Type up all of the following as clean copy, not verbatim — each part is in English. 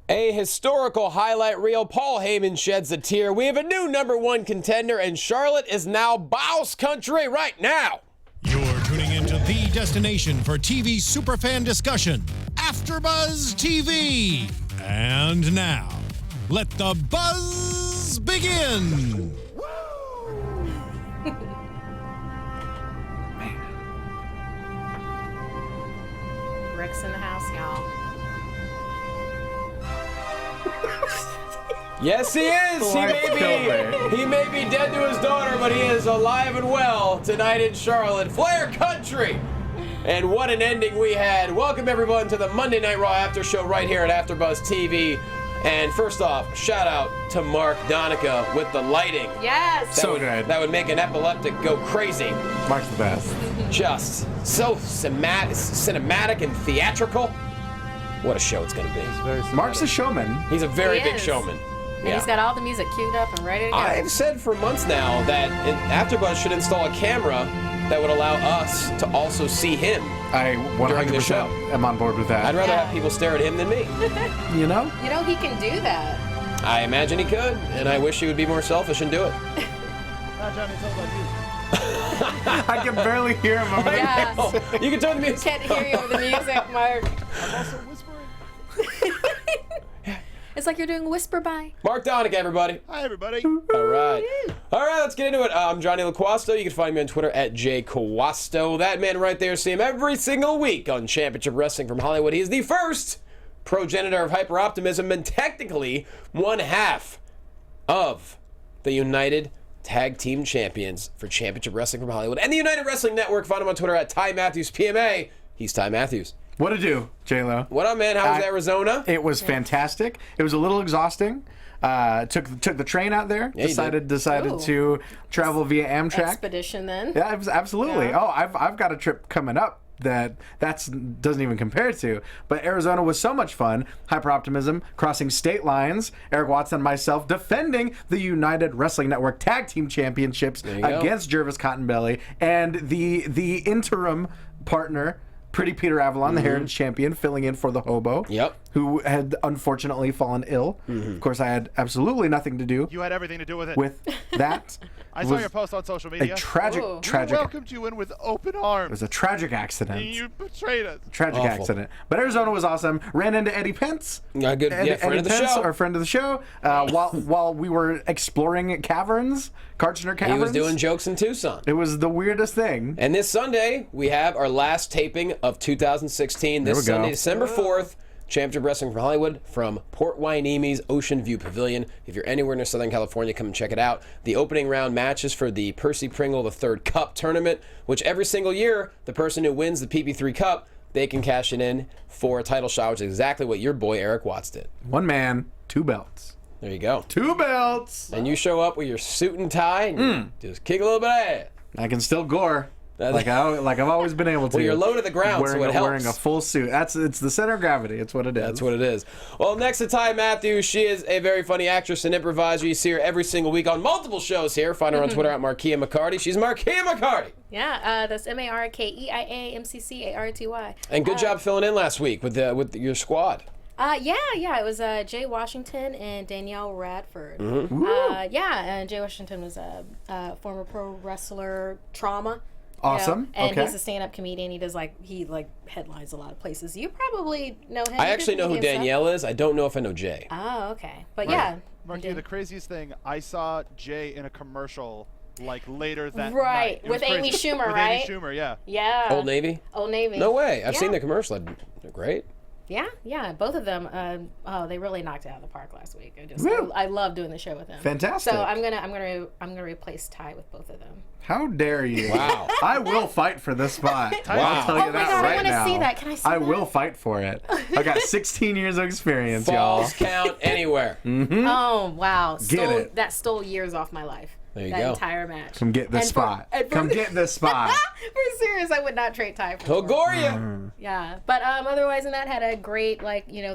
A historical highlight reel. Paul Heyman sheds a tear. We have a new #1 contender, and Charlotte is now Boss Country right now. You're tuning into the destination for TV superfan discussion, AFTERBUZZ TV. And now, let the buzz begin. Rick's in the house, y'all. Yes, he is. He may be dead to his daughter, but he is alive and well tonight in Charlotte, Flair Country. And what an ending we had. Welcome, everyone, to the Monday Night Raw After Show right here at AFTERBUZZ TV. And first off, shout out to Mark Donica with the lighting. Yes. So good. That would make an epileptic go crazy. Mark's the best. Just so cinematic and theatrical. What a show it's going to be. Mark's a showman. He's a very big showman. And he's got all the music queued up and ready to go. I've said for months now that AfterBuzz should install a camera that would allow us to also see him. I during the 100% show. am on board with that. I'd rather have people stare at him than me. You know? You know, he can do that. I imagine he could, and I wish he would be more selfish and do it. Johnny, it's all about you. I can barely hear him. Yeah. You can turn the music. Can't hear you with the music, Mark. I'm also whispering. It's like you're doing whisper by. Mark Donica, everybody. Hi, everybody. All right, let's get into it. I'm Jonny Loquasto. You can find me on Twitter at jquasto. That man right there, see him every single week on Championship Wrestling from Hollywood. He is the first progenitor of hyper-optimism and technically one half of the United Tag Team Champions for Championship Wrestling from Hollywood and the United Wrestling Network. Find him on Twitter at Ty Matthews PMA. He's Ty Matthews. What to do, J-Lo? What up, man? How was Arizona? It was fantastic. It was a little exhausting. Took the train out there. Yeah, decided Ooh. to travel via Amtrak. Expedition, then. Yeah, it was absolutely. Yeah. Oh, I've got a trip coming up that doesn't even compare to. But Arizona was so much fun. Hyper optimism, crossing state lines. Eric Watson and myself defending the United Wrestling Network Tag Team Championships against Jervis Cottonbelly and the interim partner, Pretty Peter Avalon, the Heritage Champion, filling in for the hobo. Yep. Who had unfortunately fallen ill. Of course, I had absolutely nothing to do You had everything to do with it. with that. I saw your post on social A media. tragic. We welcomed you in with open It arms. was a tragic accident. And you betrayed us. Tragic Awful. accident. But Arizona was awesome. Ran into Eddie Pence. Friend of the Pence, show. our friend of the show. While we were exploring caverns, Karchner Caverns. He was doing jokes in Tucson. It was the weirdest thing. And this Sunday, we have our last taping of 2016. This There we go. Sunday, December 4th, Championship Wrestling from Hollywood from Port Huenemi's Ocean View Pavilion. If you're anywhere near Southern California, come and check it out. The opening round matches for the Percy Pringle III Cup tournament, which every single year, the person who wins the PP3 Cup, they can cash it in for a title shot, which is exactly what your boy Eric Watts did. One man, 2 belts. There you go. 2 belts. And you show up with your suit and tie and you just kick a little bit of ass. I can still gore. Like I've always been able to. Well, you're low to the ground, so it helps. Wearing a full suit. It's the center of gravity. It's what it is. That's what it is. Well, next to Ty Matthews, she is a very funny actress and improviser. You see her every single week on multiple shows here. Find her on Twitter at Markeia McCarty. She's Markeia McCarty. Yeah, that's MarkeiaMcCarty. And good job filling in last week with your squad. Yeah. It was Jay Washington and Danielle Radford. And Jay Washington was a former pro wrestler, Trauma. Awesome. And okay. he's a stand-up comedian. He does he headlines a lot of places. You probably know him. I actually know who Danielle is. I don't know if I know Jay. Oh, okay. But yeah. Markeia, the craziest thing, I saw Jay in a commercial later that night. Right, It was with Amy crazy. Schumer, with right? Amy Schumer, yeah. Yeah. Old Navy? Old Navy. No way. I've seen Yeah. the commercial. They're great. Yeah, both of them. They really knocked it out of the park last week. I love doing the show with them. Fantastic. So I'm gonna replace Ty with both of them. How dare you? Wow. I will fight for this spot. Wow. I'll tell you Oh my that God, I right wanna now. see that. Can I see I that? will fight for it. I got 16 years of experience, y'all. Falls count anywhere. Oh wow! Get it. That stole years off my life. There you that go. entire match. Come get this And for- spot. and for- Come get this spot. For serious, I would not trade Ty for He'll sure. gore you. Yeah, but otherwise than that, had a great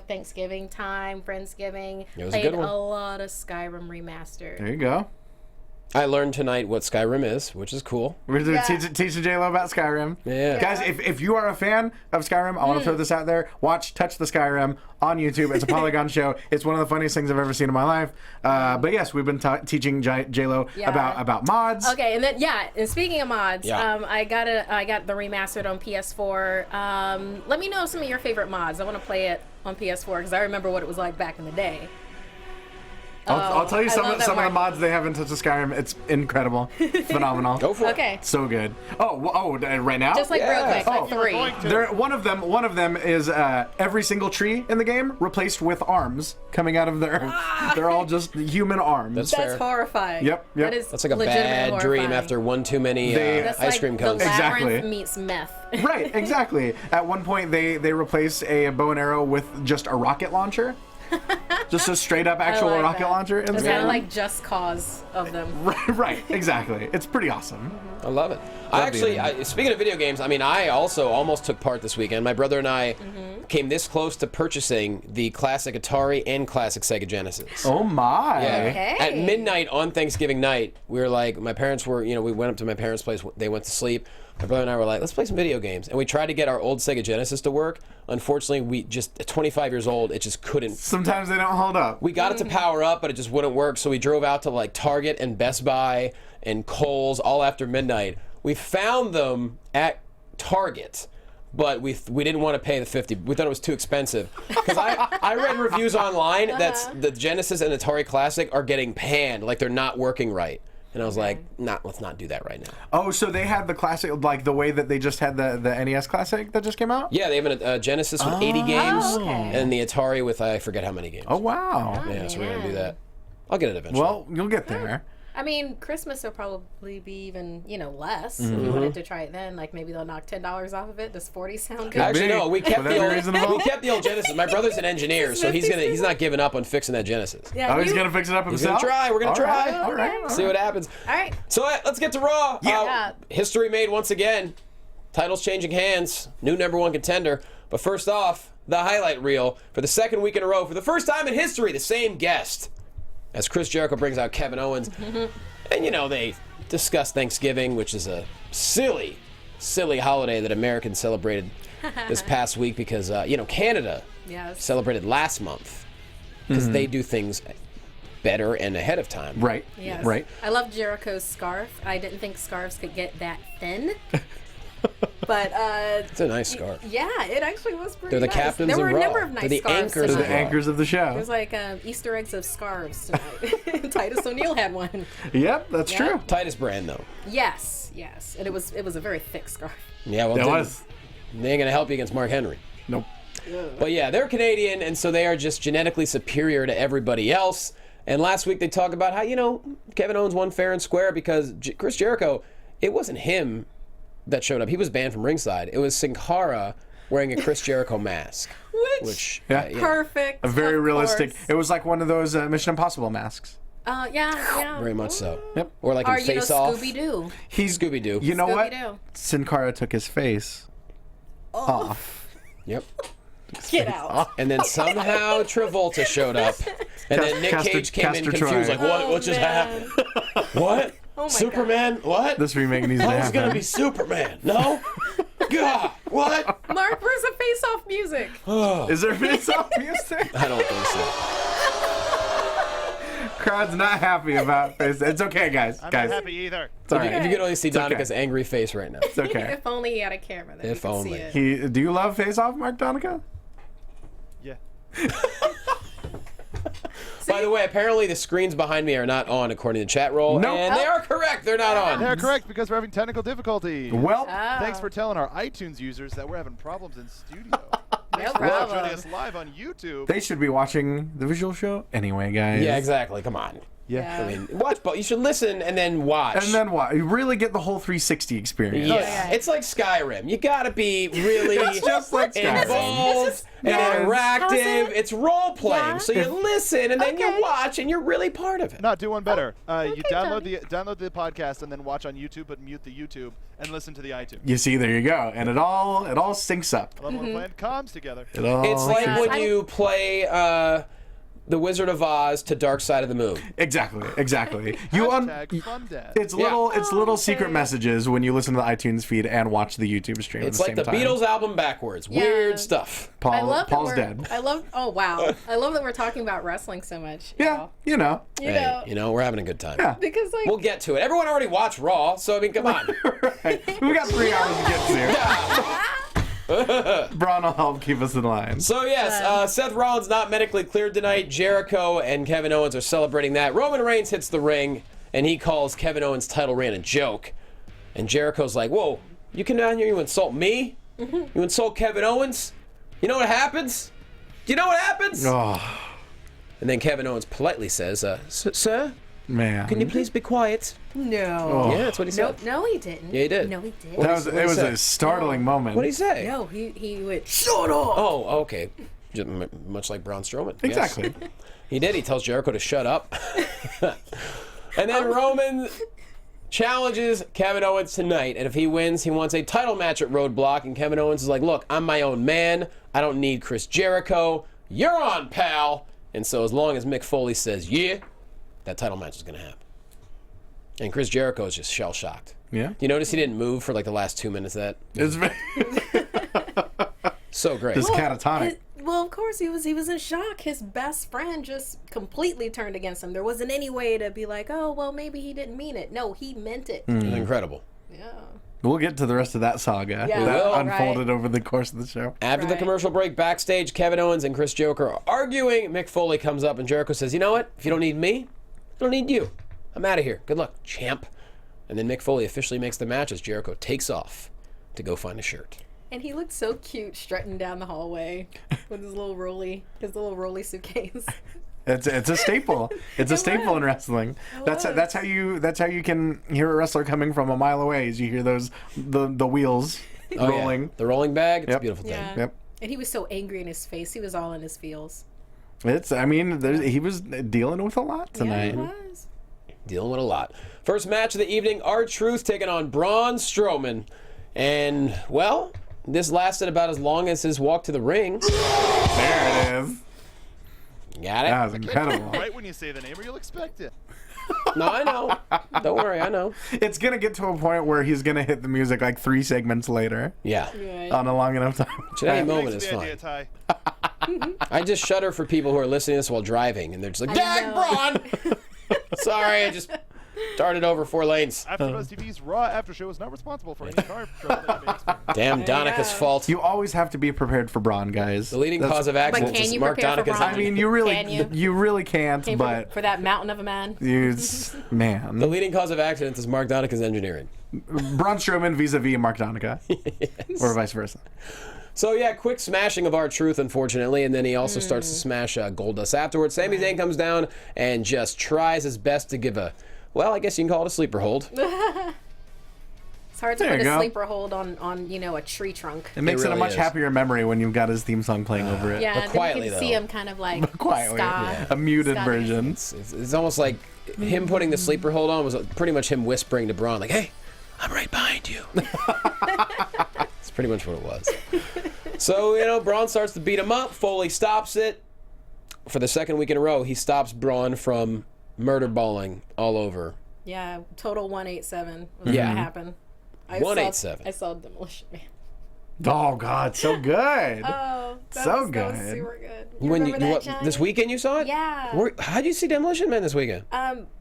Thanksgiving time, Friendsgiving. It was a Played good one. a lot of Skyrim remastered. There you go. I learned tonight what Skyrim is, which is cool. We're going to teach J-Lo about Skyrim. Yeah. Guys, if you are a fan of Skyrim, I want to throw this out there. Watch Touch the Skyrim on YouTube. It's a Polygon show. It's one of the funniest things I've ever seen in my life. But yes, we've been teaching J-Lo about mods. Okay, and then and speaking of mods, I got the remastered on PS4. Let me know some of your favorite mods. I want to play it on PS4 because I remember what it was like back in the day. I'll tell you some of the mods they have in Touch the Skyrim. It's incredible. Phenomenal. Go for it. Okay. So good. Right now? Just like real quick, like 3. One of them is every single tree in the game replaced with arms coming out of their. They're all just human arms. That's That's fair. horrifying. Yep. That's like a bad dream after one too many ice cream cones. The Exactly. labyrinth meets meth. Right, exactly. At one point, they replace a bow and arrow with just a rocket launcher. Just a straight up actual like rocket that. launcher in the It's game. kind of like Just Cause of them. Right, exactly. It's pretty awesome. I love it. Speaking of video games, I also almost took part this weekend. My brother and I came this close to purchasing the classic Atari and classic Sega Genesis. Oh my! Yeah. Okay. At midnight on Thanksgiving night, we were like, my parents were, we went up to my parents' place. They went to sleep. My brother and I were like, let's play some video games. And we tried to get our old Sega Genesis to work. Unfortunately, we just, at 25 years old, it just couldn't. Sometimes they don't hold up. We got it to power up, but it just wouldn't work. So we drove out to like Target and Best Buy and Kohl's all after midnight. We found them at Target, but we didn't want to pay the $50. We thought it was too expensive. Because I read reviews online that the Genesis and Atari Classic are getting panned, like they're not working right. And I was like, let's not do that right now. Oh, so they had the classic, like the way that they just had the NES Classic that just came out? Yeah, they have a Genesis with 80 games, okay. and the Atari with I forget how many games. Oh, wow. Yeah, so we're going to do that. I'll get it eventually. Well, you'll get there. Christmas will probably be even, less if you wanted to try it then. Like maybe they'll knock $10 off of it. Does 40 sound good? Actually, no. We kept Would that be reasonable? we kept the old Genesis. My brother's an engineer, so he's not giving up on fixing that Genesis. Yeah, Oh, he's going to fix it up He's himself? gonna try. We're gonna try. All right. See what happens. All right. So let's get to Raw. Yeah. History made once again. Titles changing hands. New number 1 contender. But first off, the highlight reel for the second week in a row. For the first time in history, the same guest. As Chris Jericho brings out Kevin Owens. And, they discuss Thanksgiving, which is a silly, silly holiday that Americans celebrated this past week because, Canada celebrated last month because they do things better and ahead of time. Right. Yes. Right. I love Jericho's scarf. I didn't think scarves could get that thin. But It's a nice scarf. yeah, it actually was pretty They're the nice. captains There were of a Raw. number of nice They're the scarves anchors of They're tonight. the anchors of the show. There's like Easter eggs of scarves tonight. Titus O'Neil had one. Yep, that's Yeah. true. Titus brand, though. Yes, and it was a very thick scarf. Yeah, well, It was. They ain't going to help you against Mark Henry. Nope. But yeah, they're Canadian, and so they are just genetically superior to everybody else. And last week they talked about how, Kevin Owens won fair and square because Chris Jericho, it wasn't him that showed up. He was banned from ringside. It was Sin Cara wearing a Chris Jericho mask. Which Perfect. A very of realistic. course. It was like one of those Mission Impossible masks. Yeah. Very much so. Yep. Or like Or, in Face Off. Scooby-Doo. He's Scooby-Doo. You know what? Scooby-Doo. Sin Cara took his face off. Yep. Get out. And then somehow Travolta showed up. And then Nick Cage came in Castor confused, Troy. like, what just man. happened? What? Oh my Superman? What? This remake needs to I was happen. going to be Superman. No? God, what? Mark, where's the face-off music? Is there face-off music? I don't think so. Crowd's not happy about face. It's okay, guys. I'm guys, not happy either. it's all If right. you could only see It's okay. Donica's angry face right now. It's okay. If only he had a camera, then If you could only. see it. Do you love face-off, Mark Donica? Yeah. By the way, apparently the screens behind me are not on according to chat roll. Nope. And they are correct. They're not on. They're correct because we're having technical difficulty. Well, Thanks for telling our iTunes users that we're having problems in studio. No Thanks for joining problem. us live on YouTube. they should be watching the visual show anyway, guys. Yeah, exactly. Come on. Yeah. I mean, watch, but you should listen and then watch. And then what? You really get the whole 360 experience. Yeah, it's like Skyrim. You gotta be really It's just like Skyrim. involved and Yes. interactive. It's role playing, Yeah. so you listen and then Okay. you watch and you're really part of it. No, do one better. You download Johnny. download the podcast and then watch on YouTube, but mute the YouTube and listen to the iTunes. You see, there you go, and it all syncs up. I love when we're playing comms together. It all It's like syncs when up. you play the Wizard of Oz to Dark Side of the Moon. Exactly. Hashtag fun dad. It's little secret messages when you listen to the iTunes feed and watch the YouTube stream. It's at like the the same time. Beatles album backwards. Yeah. Weird stuff. Paul's dead. Oh wow, I love that we're talking about wrestling so much. Yeah, Wow. you know. Hey, we're having a good time. Yeah. Because like We'll get to it. Everyone already watched Raw, so I mean, come on. We got 3 hours to get to. Braun will help keep us in line. So yes, Seth Rollins not medically cleared tonight. Jericho and Kevin Owens are celebrating that. Roman Reigns hits the ring, and he calls Kevin Owens' title reign a joke. And Jericho's like, "Whoa, you come down here, you insult me? You insult Kevin Owens? You know what happens? Do you know what happens?" Oh, And then Kevin Owens politely says, "Sir, man. can you please be quiet?" no. Yeah, that's what he said. No, he didn't. Yeah, he did. No, he did. It was a startling moment. What did he say? No, he went. Shut up. Oh, okay. Just much like Braun Strowman. Yes. Exactly. He did. He tells Jericho to shut up. And then Roman challenges Kevin Owens tonight. And if he wins, he wants a title match at Roadblock. And Kevin Owens is like, "Look, I'm my own man. I don't need Chris Jericho. You're on, pal." And so as long as Mick Foley says, "Yeah," that title match is going to happen. And Chris Jericho is just shell-shocked. Yeah. You notice he didn't move for like the last 2 minutes of that? It's very So great. just catatonic. Well, of course, he was in shock. His best friend just completely turned against him. There wasn't any way to be like, "Oh, well, maybe he didn't mean it." No, he meant it. It was incredible. Yeah. We'll get to the rest of that saga Yeah, that will. unfolded over the course of the show. After the Right. commercial break, backstage, Kevin Owens and Chris Jericho are arguing. Mick Foley comes up and Jericho says, "You know what? If you don't need me, I don't need you. I'm out of here. Good luck, champ." And then Mick Foley officially makes the match as Jericho takes off to go find a shirt. And he looked so cute strutting down the hallway with his little rolly suitcase. It's a staple. It's a staple in wrestling. That's how you can hear a wrestler coming from a mile away. Is you hear the wheels Oh, yeah. rolling. The rolling bag. It's a Yep. beautiful thing. Yeah. Yep. And he was so angry in his face. He was all in his feels. He was dealing with a lot tonight. Yeah, he was. Dealing with a lot. First match of the evening, R-Truth taking on Braun Strowman. And, well, this lasted about as long as his walk to the ring. There it is. Got it? That was incredible. Right when you say the name, or you'll expect it. No, I know. Don't worry, I know. It's gonna get to a point where he's gonna hit the music like 3 segments later Yeah. Right. on a long enough time. Any moment Thanks is for the fine. idea, Ty. I just shudder for people who are listening to this while driving, and they're just like, "Dag, know. Braun!" Sorry, I just started over 4 lanes. AfterBuzz TV's Raw after show is not responsible for any car trouble that may experience. Damn, Donica's go. fault. You always have to be prepared for Braun, guys. The leading That's- cause of accidents can is you Mark prepare for Donica's Braun? I mean, you really, Can you? really can't. Came But for that mountain of a man. the The leading cause of accidents is Mark Donica's engineering. Braun Strowman vis-a-vis Mark Donica, or vice versa. So yeah, quick smashing of R-Truth, unfortunately, and then he also starts to smash Goldust afterwards. Sami Zayn comes down and just tries his best to give a, well, I guess you can call it a sleeper hold. It's hard to There put you a go. sleeper hold on a tree trunk. It makes it really a much is. happier memory when you've got his theme song playing over it. Yeah, But then quietly, you can see though. him kind of like Quietly, ska. a muted Ska version. It's almost like him putting the sleeper hold on was pretty much him whispering to Braun, like, "Hey, I'm right behind you." That's pretty much what it was. So, Braun starts to beat him up. Foley stops it. For the second week in a row, he stops Braun from murder balling all over. Yeah, total 187 was Yeah. what happened. 187. I saw Demolition Man. Oh God, so good. Oh, that So was good. super good. When remember that, what, Johnny? this weekend you saw it? Yeah. How'd you see Demolition Man this weekend?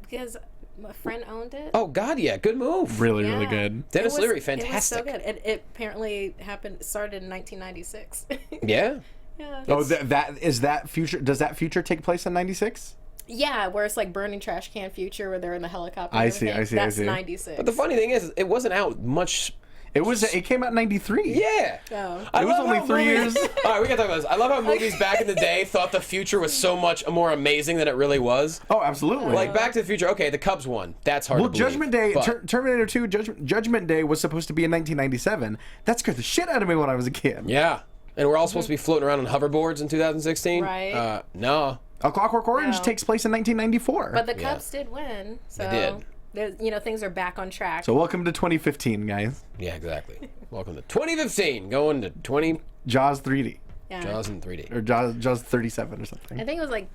Because my friend owned it. Oh, God, yeah. Good move. Really, Yeah. really good. Dennis It was- Leary, It was fantastic. so good. It apparently started in 1996. Yeah. Yeah. Oh, that future? Does that future take place in '96? Yeah, where it's like burning trash can future where they're in the helicopter. I and see, everything. I see, I That's see. 96. But the funny thing is, it wasn't out much. It came out in '93. Yeah. Oh. I It was love only how 3 movies- years. All right, we gotta talk about this. I love how movies back in the day thought the future was so much more amazing than it really was. Oh, absolutely. Like Back to the Future, okay, the Cubs won. That's hard Well, to believe. Judgment Day, but- Terminator 2, Judgment Day was supposed to be in 1997. That scared the shit out of me when I was a kid. yeah. And we're all supposed to be floating around on hoverboards in 2016? Right. No. A Clockwork Orange No. takes place in 1994. But the Yeah. Cubs did win. So They did. things are back on track. So welcome to 2015, guys. Yeah, exactly. Welcome to 2015, going to 20... Jaws 3D. Yeah. Jaws in 3D. Or Jaws 37 or something. I think it was like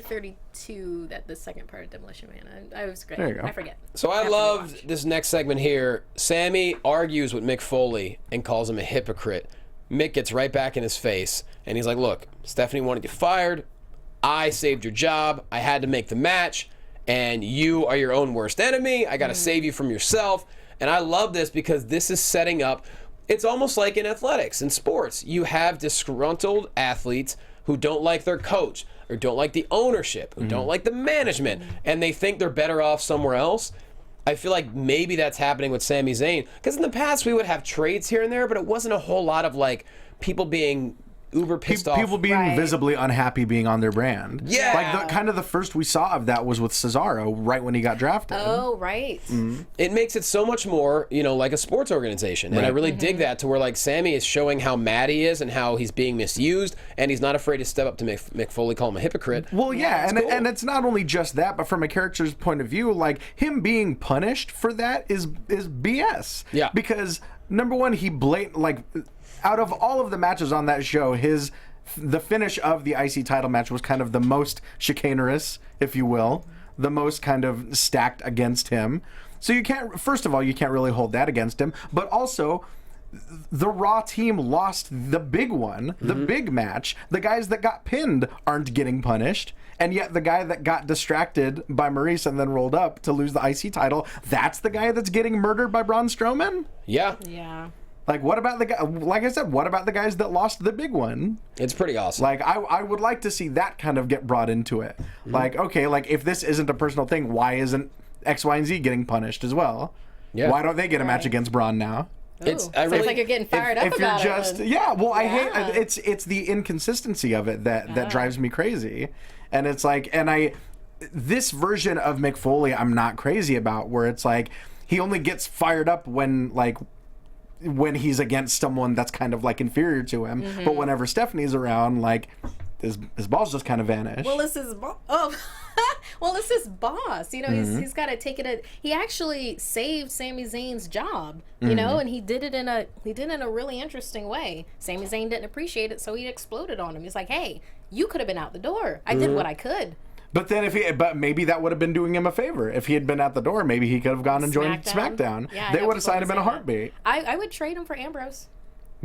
2032 that the second part of Demolition Man. I was great. There you go. I forget. So I After loved rewatch. this next segment here. Sami argues with Mick Foley and calls him a hypocrite. Mick gets right back in his face, and he's like, look, Stephanie wanted you fired. I saved your job. I had to make the match, and you are your own worst enemy. I got to save you from yourself. And I love this because this is setting up, it's almost like in athletics, in sports. You have disgruntled athletes who don't like their coach, or don't like the ownership, who don't like the management, and they think they're better off somewhere else. I feel like maybe that's happening with Sami Zayn. Because in the past, we would have trades here and there, but it wasn't a whole lot of, like, people being uber pissed off. People being Right. visibly unhappy being on their brand. Yeah. Like, kind of the first we saw of that was with Cesaro right when he got drafted. Oh, right. It makes it so much more, like a sports organization. And I really dig that, to where, like, Sami is showing how mad he is and how he's being misused, and he's not afraid to step up to Mick Foley, call him a hypocrite. Well, yeah, it's cool. and it's not only just that, but from a character's point of view, like, him being punished for that is BS. Yeah. Because, number one, he out of all of the matches on that show, the finish of the IC title match was kind of the most chicanerous, if you will, the most kind of stacked against him. So first of all, you can't really hold that against him, but also, the Raw team lost the big one, the big match. The guys that got pinned aren't getting punished, and yet the guy that got distracted by Maurice and then rolled up to lose the IC title, that's the guy that's getting murdered by Braun Strowman? Yeah. Yeah. Like, what about the guy? Like I said, what about the guys that lost the big one? It's pretty awesome. Like, I would like to see that kind of get brought into it. Like, okay, like, if this isn't a personal thing, why isn't X, Y, and Z getting punished as well? Yeah. Why don't they get a match Right. against Braun now? Sounds like you're getting fired up If you're about just it. yeah, well, I Yeah. hate it's the inconsistency of it that drives me crazy, and it's like, this version of Mick Foley I'm not crazy about, where it's like he only gets fired up when he's against someone that's kind of like inferior to him, but whenever Stephanie's around, like his balls just kind of vanish. Well, it's his boss. Oh, well, it's his boss. He's got to take it. He actually saved Sami Zayn's job. And he did it in a really interesting way. Sami Zayn didn't appreciate it, so he exploded on him. He's like, "Hey, you could have been out the door. I did what I could." But then but maybe that would have been doing him a favor. If he had been at the door, maybe he could have gone and joined SmackDown. Yeah, they I know would have signed him people in a would say that. heartbeat. I would trade him for Ambrose.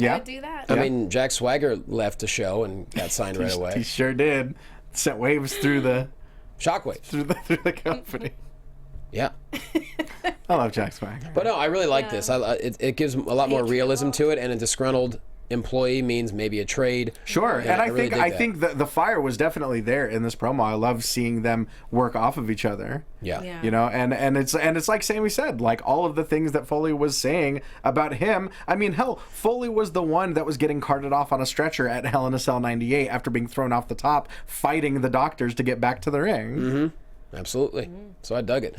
I Yeah. would do that. I mean, Jack Swagger left the show and got signed right He away. sure did. Sent waves through the Shockwaves. through the company. Yeah. I love Jack Swagger. But no, I really like this. It gives a lot more realism to it, and a disgruntled employee means maybe a trade. Sure, Yeah, and I really dig that. think the fire was definitely there in this promo. I love seeing them work off of each other. Yeah. Yeah. And it's like Sami said, like all of the things that Foley was saying about him. I mean, hell, Foley was the one that was getting carted off on a stretcher at Hell in a Cell 98 after being thrown off the top, fighting the doctors to get back to the ring. Absolutely. So I dug it.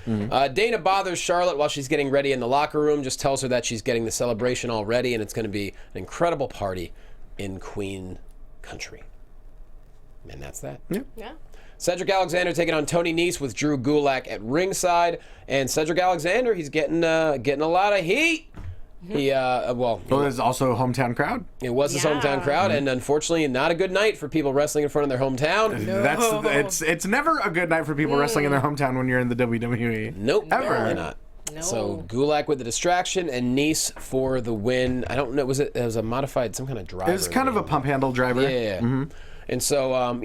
Dana bothers Charlotte while she's getting ready in the locker room, just tells her that she's getting the celebration all ready, and it's going to be an incredible party in Queen Country. And that's that. Yeah. Cedric Alexander taking on Tony Nese with Drew Gulak at ringside. And Cedric Alexander, he's getting a lot of heat. He Well, there's also a hometown crowd. it was his Yeah. hometown crowd, and unfortunately, not a good night for people wrestling in front of their hometown. It's never a good night for people wrestling in their hometown when you're in the WWE. Nope, Ever. apparently not. No. So Gulak with the distraction and Nese for the win. I don't know. It was a modified, some kind of driver. It was kind of a pump handle driver. Yeah. And so,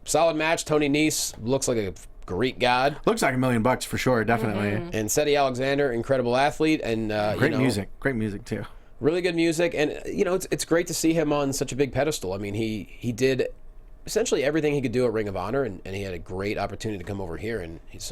solid match. Tony Nese looks like a Greek god. Looks like $1 million for sure, definitely. And Cedric Alexander, incredible athlete. And, Great music too. Really good music. And, it's great to see him on such a big pedestal. I mean, he did essentially everything he could do at Ring of Honor, and he had a great opportunity to come over here, and he's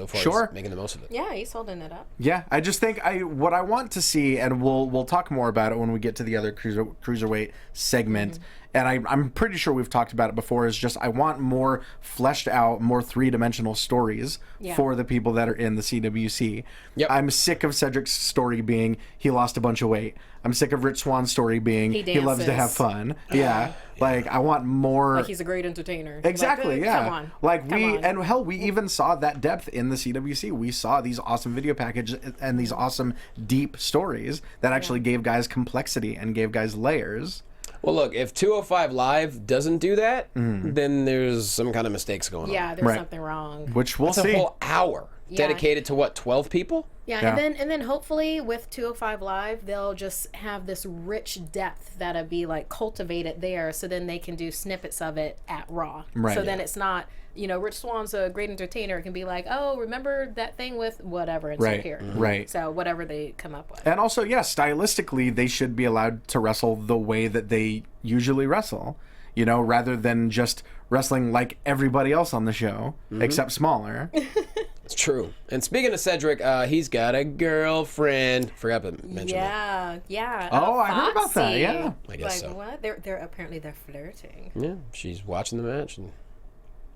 making the most of it. Yeah, he's holding it up. Yeah, I just think what I want to see, and we'll talk more about it when we get to the other cruiserweight segment. And I'm pretty sure we've talked about it before, is just I want more fleshed out, more three-dimensional stories for the people that are in the CWC. Yep. I'm sick of Cedric's story being he lost a bunch of weight. I'm sick of Rich Swan's story being he loves to have dances. fun. Yeah. Like, I want more... Like he's a great entertainer. Exactly, Like, yeah. Come on. Like, Come on. and hell, we even saw that depth in the CWC. We saw these awesome video packages and these awesome deep stories that actually gave guys complexity and gave guys layers. Well, look, if 205 Live doesn't do that, then there's some kind of mistakes going on. Yeah, there's Right. something wrong. Which we'll It's see. a whole hour dedicated to what, 12 people? Yeah, Yeah. and then hopefully with 205 Live, they'll just have this rich depth that'll be like cultivated there, so then they can do snippets of it at Raw. Right. So then it's not, Rich Swan's a great entertainer. It can be like, oh, remember that thing with whatever, and Right, so here. right. So whatever they come up with. And also, stylistically, they should be allowed to wrestle the way that they usually wrestle, rather than just wrestling like everybody else on the show, except smaller. It's true. And speaking of Cedric, he's got a girlfriend. Forgot to mention that. Yeah. Oh, I heard about that, Foxy. yeah. I guess like, so. what? They're apparently they're flirting. Yeah, she's watching the match and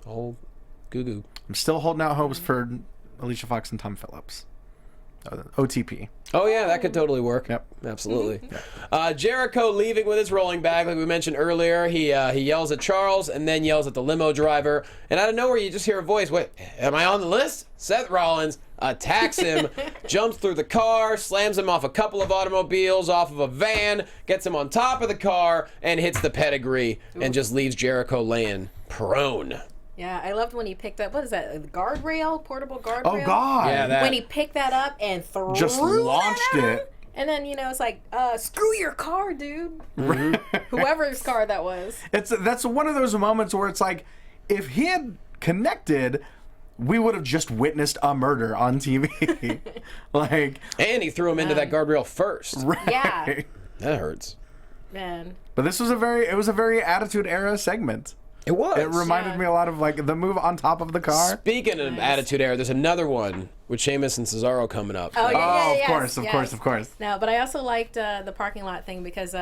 all goo-goo. I'm still holding out hopes for Alicia Fox and Tom Phillips. OTP. Oh, yeah, that could totally work. Yep. Absolutely. Jericho leaving with his rolling bag, like we mentioned earlier. He yells at Charles and then yells at the limo driver. And out of nowhere, you just hear a voice. Wait, am I on the list? Seth Rollins attacks him, jumps through the car, slams him off a couple of automobiles, off of a van, gets him on top of the car, and hits the pedigree and just leaves Jericho laying prone. Yeah, I loved when he picked up, what is that, a guardrail? Portable guardrail? Oh, God. Yeah, that. When he picked that up and threw Just launched that at him. it. And then, it's like, screw your car, dude. Whoever's car that was. That's one of those moments where it's like, if he had connected, we would have just witnessed a murder on TV. Like, And he threw him into that guardrail first. Yeah. That hurts. Man. but this was a very Attitude Era segment. It was. It reminded Yeah. me a lot of like the move on top of the car. Speaking of Attitude Era, there's another one with Sheamus and Cesaro coming up. Oh, yeah, Of yes, course, of yes. course, of course. No, but I also liked the parking lot thing because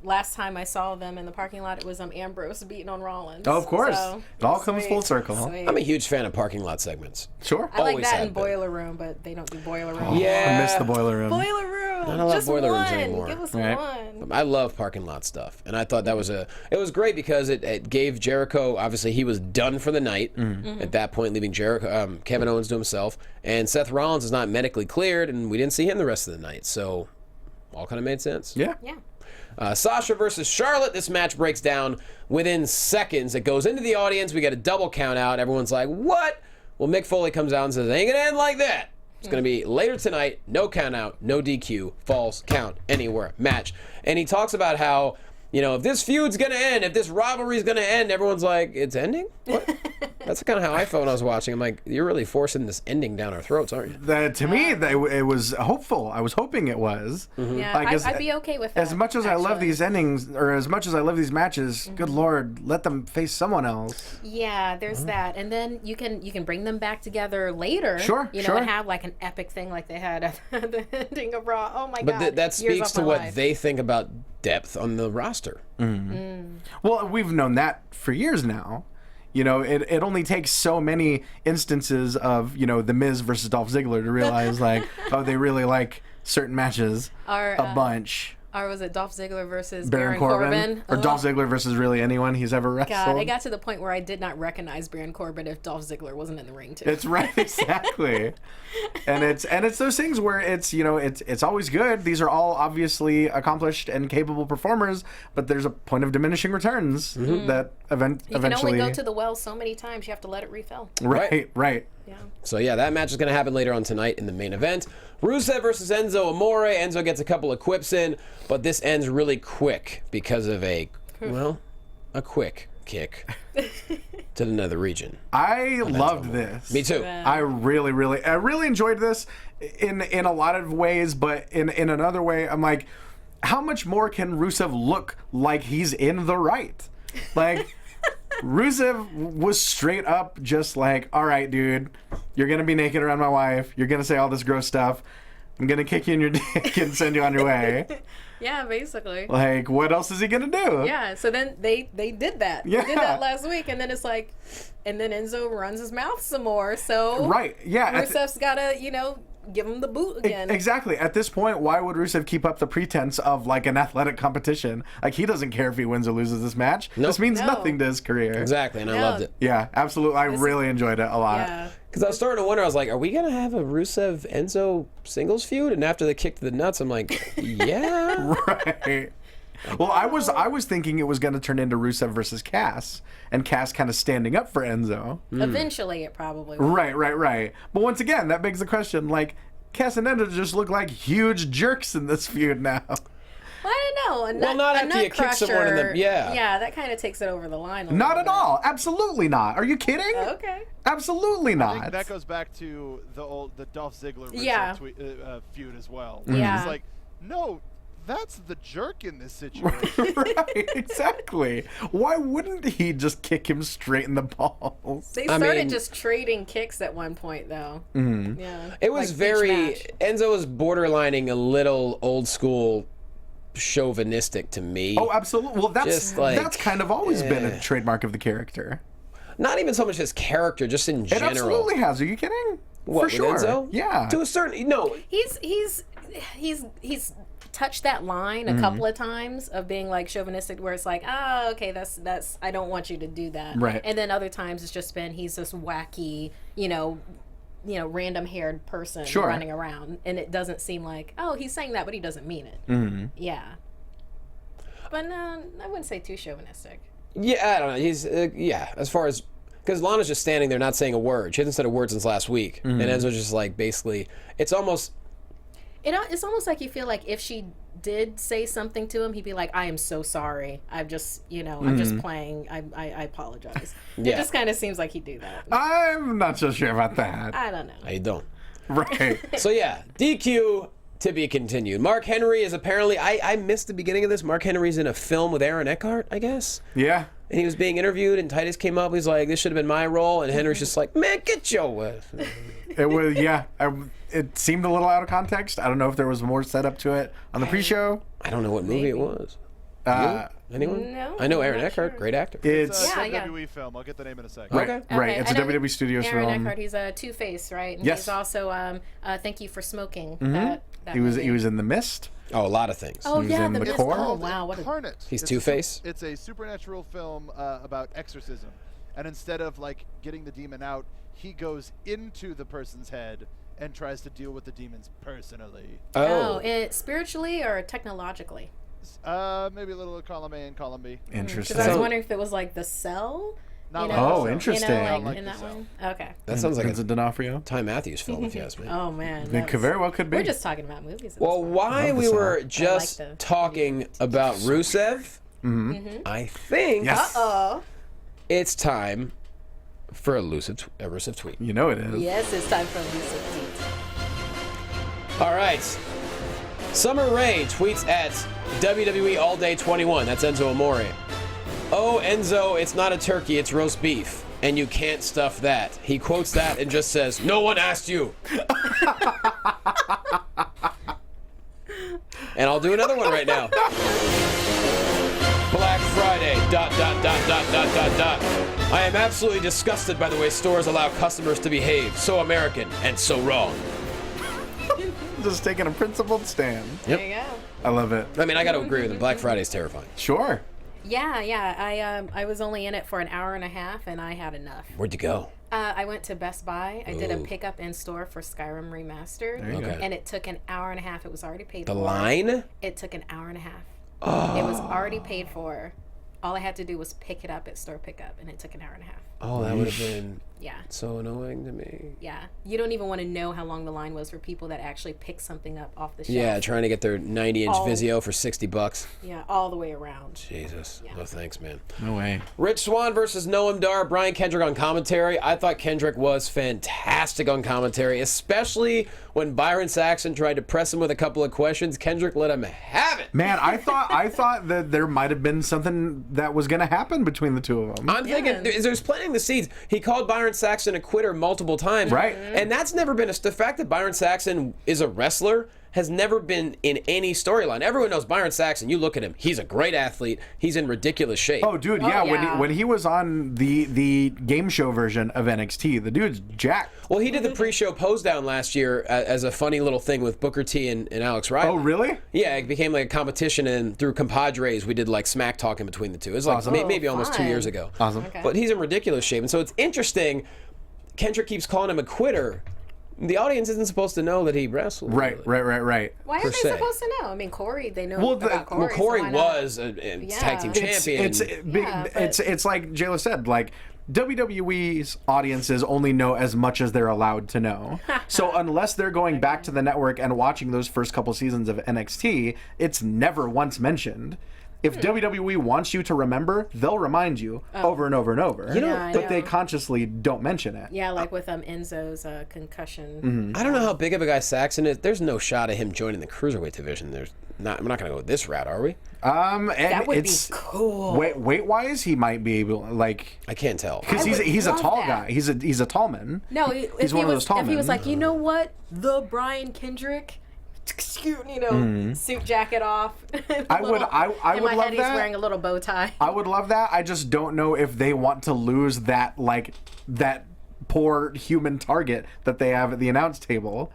last time I saw them in the parking lot, it was Ambrose beating on Rollins. Oh, of course. So, It all comes sweet, full circle. sweet. I'm a huge fan of parking lot segments. Sure. I like always that have in been. Boiler Room, but they don't do Boiler Room. Yeah. I miss the boiler room. Boiler Room. Not a lot of Just boiler rooms one. anymore. Give us Right. one. I love parking lot stuff, and I thought that was it was great because it gave Jericho, obviously he was done for the night at that point, leaving Jericho, Kevin Owens to himself, and Seth Rollins is not medically cleared, and we didn't see him the rest of the night, so all kind of made sense. Yeah. Yeah. Sasha versus Charlotte. This match breaks down within seconds. It goes into the audience. We get a double count out. Everyone's like, what? Well, Mick Foley comes out and says, it ain't gonna end like that. It's going to be later tonight, no count out, no DQ, falls count anywhere match. And he talks about how, if this feud's going to end, if this rivalry's going to end, everyone's like, it's ending? What? That's kind of how I felt when I was watching. I'm like, you're really forcing this ending down our throats, aren't you? To me, it was hopeful. I was hoping it was. Yeah, Like, I'd be okay with that. As much as I love actually. these endings, or as much as I love these matches, good Lord, let them face someone else. Yeah, there's that, and then you can bring them back together later. Sure, you know, sure. and have like an epic thing like they had at the ending of Raw. Oh my But god! that Years speaks off to my what life. they think about depth on the roster. Well, we've known that for years now. It only takes so many instances of, The Miz versus Dolph Ziggler to realize, like, oh, they really like certain matches Or, a bunch. Or was it Dolph Ziggler versus Baron Corbin. Or Dolph Ziggler versus really anyone he's ever wrestled. God, it got to the point where I did not recognize Baron Corbin if Dolph Ziggler wasn't in the ring too. It's right, exactly. and it's those things where it's always good. These are all obviously accomplished and capable performers, but there's a point of diminishing returns that you can eventually only go to the well so many times. You have to let it refill. right. Yeah. So yeah, that match is going to happen later on tonight in the main event. Rusev versus Enzo Amore. Enzo gets a couple of quips in, but this ends really quick because of a quick kick to the nether region. I loved this. Me too. I really enjoyed this in a lot of ways, but in another way, I'm like, how much more can Rusev look like he's in the right? Like, Rusev was straight up just like, all right, dude, you're going to be naked around my wife. You're going to say all this gross stuff. I'm going to kick you in your dick and send you on your way. Yeah, basically. Like, what else is he going to do? Yeah, so then they did that. Yeah. They did that last week, and then it's like, and then Enzo runs his mouth some more, so Right, yeah. Rusev's gotta, give him the boot again. Exactly. At this point, why would Rusev keep up the pretense of like an athletic competition? Like, he doesn't care if he wins or loses this match. Nope. This means No. nothing to his career. Exactly, and I No. loved it. Yeah, absolutely. I really enjoyed it a lot. Yeah. Because I was starting to wonder, I was like, are we going to have a Rusev-Enzo singles feud? And after the kick to the nuts, I'm like, yeah. Right. Well, I was thinking it was going to turn into Rusev versus Cass, and Cass kind of standing up for Enzo. Eventually, it probably will. Right. But once again, that begs the question, like, Cass and Enzo just look like huge jerks in this feud now. Well, I don't know. Well, not after you kick someone in the... Yeah. Yeah, that kind of takes it over the line a Not little at all. Absolutely not. Are you kidding? bit. Okay. Absolutely I not. think that goes back to the Dolph Ziggler Yeah. feud as well. Yeah. It's like, no, that's the jerk in this situation. Right, exactly. Why wouldn't he just kick him straight in the balls? They I started mean- just trading kicks at one point, though. Mm-hmm. Yeah. It was Like, each very... match. Enzo was borderlining a little old school chauvinistic to me. Oh, absolutely. Well, Just like- that's kind of always been a trademark of the character. Not even so much his character, just in It general. absolutely has. Are you kidding? What, For with sure. Enzo? Yeah. To a certain... No. He's touched that line a couple of times of being like chauvinistic, where it's like, okay, that's I don't want you to do that. Right. And then other times it's just been he's this wacky, random haired person Sure. running around, and it doesn't seem like, oh, he's saying that, but he doesn't mean it. Yeah. But no, I wouldn't say too chauvinistic. Yeah, I don't know. He's... as far as... Because Lana's just standing there not saying a word. She hasn't said a word since last week. And Enzo's just like, basically... It's almost... It's almost like you feel like if she did say something to him, he'd be like, I am so sorry. I'm just playing. I apologize. Yeah. It just kind of seems like he'd do that. I'm not so sure about that. I don't know. I don't. Right. So yeah, DQ to be continued. Mark Henry is apparently... I missed the beginning of this. Mark Henry's in a film with Aaron Eckhart, I guess. Yeah. And he was being interviewed, and Titus came up. He's like, this should have been my role. And Henry's just like, man, get your... It was, yeah. It seemed a little out of context. I don't know if there was more setup to it on the pre-show. I don't know what movie it was. Anyone? No, I know I'm Aaron not Eckhart, sure. great actor. It's Yeah, yeah. WWE film. I'll get the name in a second. right. Okay. Right. It's a I know WWE Studios Aaron film. Eckhart, he's a Two-Face, right? And Yes. he's also Thank You for Smoking. That He was movie. in The Mist. Oh, a lot of things. Oh, was yeah, in the The Mist. Core. Oh, wow. What a... Incarnate. He's It's Two-Face? It's a supernatural film about exorcism, and instead of like getting the demon out, he goes into the person's head and tries to deal with the demons personally. Oh, spiritually or technologically? Maybe a little column A and column B. Interesting. Because I was So- wondering if it was like The Cell. Not you like know, The Oh, Cell. interesting. You know, like Like in The that Cell. one. Okay. That sounds like a Vincent D'Onofrio. Ty Matthews film, if you ask me. Oh man. It that's- could very well could be. We're just talking about movies. at Well, this point. why Love the we song. were just the- talking about Rusev, I think Yes. Oh. it's time for a Rusev tweet. You know it is. Yes, it's time for Lisa Pete. All right. Summer Rae tweets at WWE All Day 21. That's Enzo Amore. Oh, Enzo, it's not a turkey, it's roast beef. And you can't stuff that. He quotes that and just says, no one asked you. And I'll do another one right now. Black Friday, ... I am absolutely disgusted by the way stores allow customers to behave. So American and so wrong. Just taking a principled stand. There you go. I love it. I mean, I got to agree with him. Black Friday is terrifying. Sure. Yeah. I was only in it for an hour and a half, and I had enough. Where'd you go? I went to Best Buy. I did a Ooh. pickup in store for Skyrim Remastered, you go. and it took an hour and a half. It was already paid The for. line? It took an hour and a half. It was already paid for. All I had to do was pick it up at store pickup, and it took an hour and a half. Oh, that would have been Yeah. so annoying to me. Yeah. You don't even want to know how long the line was for people that actually pick something up off the shelf. Yeah, trying to get their 90-inch Oh. Vizio for $60. Yeah, all the way around. Jesus. No thanks, man. No way. Rich Swan versus Noam Dar. Brian Kendrick on commentary. I thought Kendrick was fantastic on commentary, especially when Byron Saxon tried to press him with a couple of questions. Kendrick let him have it. Man, I thought that there might have been something that was going to happen between the two of them. I'm thinking there's planting the seeds. He called Byron Saxon a quitter multiple times. Right. And that's never been the fact that Byron Saxon is a wrestler has never been in any storyline. Everyone knows Byron Saxon. You look at him. He's a great athlete. He's in ridiculous shape. Oh, dude, yeah. yeah. When he was on the game show version of NXT, the dude's jacked. Well, he did the pre-show pose down last year as a funny little thing with Booker T and Alex Riley. Oh, really? Yeah, it became like a competition, and through compadres, we did like smack talking between the two. It was like Awesome. maybe almost 2 fun. years ago. Awesome. Okay. But he's in ridiculous shape, and so it's interesting. Kendrick keeps calling him a quitter, the audience isn't supposed to know that he wrestled. Right. Why are per they se. supposed to know? I mean, Corey, they know Well, about Corey. Well, Corey so why not? was a tag team champion. It's like Jayla said, like WWE's audiences only know as much as they're allowed to know. So unless they're going back to the network and watching those first couple seasons of NXT, it's never once mentioned. If WWE wants you to remember, they'll remind you over and over and over. You know, Yeah, I but they know. consciously don't mention it. Yeah, like with Enzo's concussion. Mm-hmm. I don't know how big of a guy Saxon is. There's no shot of him joining the Cruiserweight division. We're not going to go this route, are we? And That would be it's cool. weight wise, he might be able, like, I can't tell. because I would he's a love tall that. guy. He's a tall man. No, He's one of those tall if he was men. like, you know what, the Brian Kendrick, you know, suit jacket off. I would in my love head, he's that. wearing a little bow tie. I would love that. I just don't know if they want to lose that, like, that poor human target that they have at the announce table.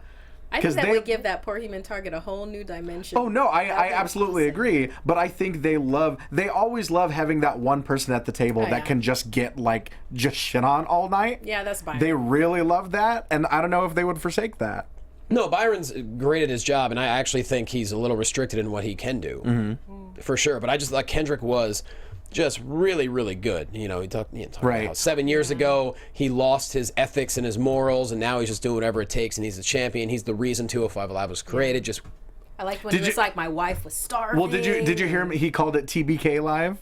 I think 'cause that they- would give that poor human target a whole new dimension. Oh no, I That'd be absolutely awesome. agree. But I think they always love having that one person at the table that yeah. can just get, like, just shit on all night. Yeah, that's Byron. They really love that, and I don't know if they would forsake that. No, Byron's great at his job, and I actually think he's a little restricted in what he can do, for sure. But I just thought Kendrick was just really, really good. You know, he talked Right. about how 7 years ago he lost his ethics and his morals, and now he's just doing whatever it takes, and he's the champion. He's the reason 205 Live was created. Just I liked when Did he was you- like, my wife was starving. Well, did you hear him? He called it TBK Live.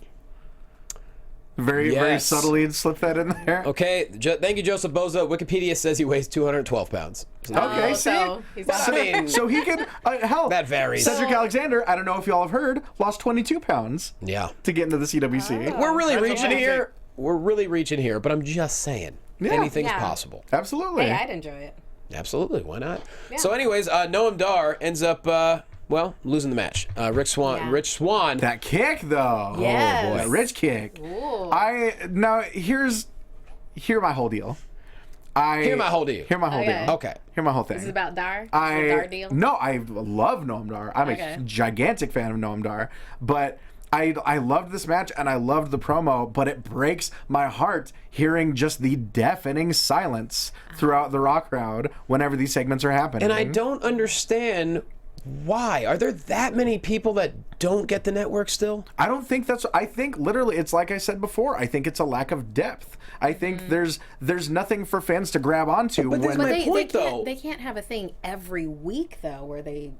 Very Yes. subtly slipped that in there. okay. Thank you, Joseph Boza. Wikipedia says he weighs 212 pounds. So Okay, Oh, see? so he's I mean, So he could hell. That varies. Cedric Alexander, I don't know if y'all have heard, lost 22 pounds yeah. to get into the CWC. We're really That's reaching amazing. here. We're really reaching here, but I'm just saying. Yeah. Anything's Yeah. possible. Absolutely. Hey, I'd enjoy it. Absolutely, why not? So, anyways, Noam Dar ends up, losing the match. Rich Swan. That kick though. Yes. Oh boy, that rich kick. Ooh. Hear my whole deal. Hear my whole deal. Hear my whole Okay. deal. Okay. Hear my whole thing. This is about Dar? Is it a Dar deal? No, I love Noam Dar. I'm Okay. a gigantic fan of Noam Dar, but I loved this match and I loved the promo, but it breaks my heart hearing just the deafening silence throughout the Raw crowd whenever these segments are happening. And I don't understand why. Are there that many people that don't get the network still? I don't think that's. I think literally, it's like I said before. I think it's a lack of depth. I think there's nothing for fans to grab onto But this when. is my point, though. They can't have a thing every week though, where they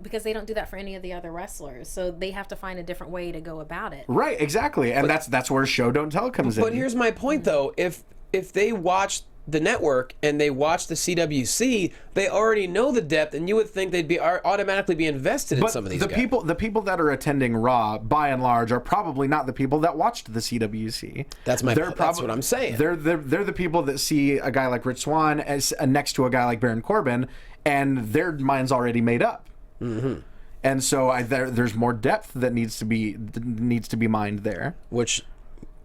because they don't do that for any of the other wrestlers. So they have to find a different way to go about it. Right, exactly, and that's where show don't tell comes in. But here's my point, though. If they watch the network and they watch the CWC, they already know the depth, and you would think they'd be automatically be invested in some of these the guys. the people that are attending Raw, by and large, are probably not the people that watched the CWC. That's what I'm saying. They're the people that see a guy like Rich Swan as next to a guy like Baron Corbin, and their mind's already made up. Mm-hmm. And so there's more depth that needs to be mined there. Which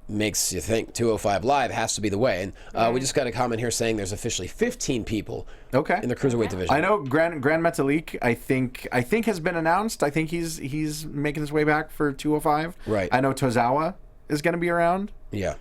makes you think 205 Live has to be the way. And we just got a comment here saying there's officially 15 people Okay. in the Cruiserweight division. I know Grand Metalik, I think has been announced. I think he's making his way back for 205. Right. I know Tozawa is going to be around. Yeah.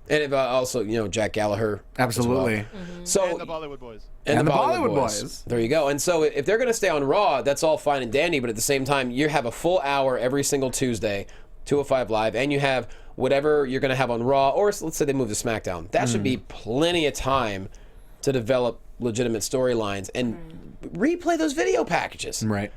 And also, Jack Gallagher. Absolutely. As well. So, And the Bollywood Boys. and the Bollywood Boys. There you go. And so if they're going to stay on Raw, that's all fine and dandy, but at the same time, you have a full hour every single Tuesday, 205 Live, and you have whatever you're going to have on Raw, or let's say they move to SmackDown. That should be plenty of time to develop legitimate storylines and replay those video packages. Right.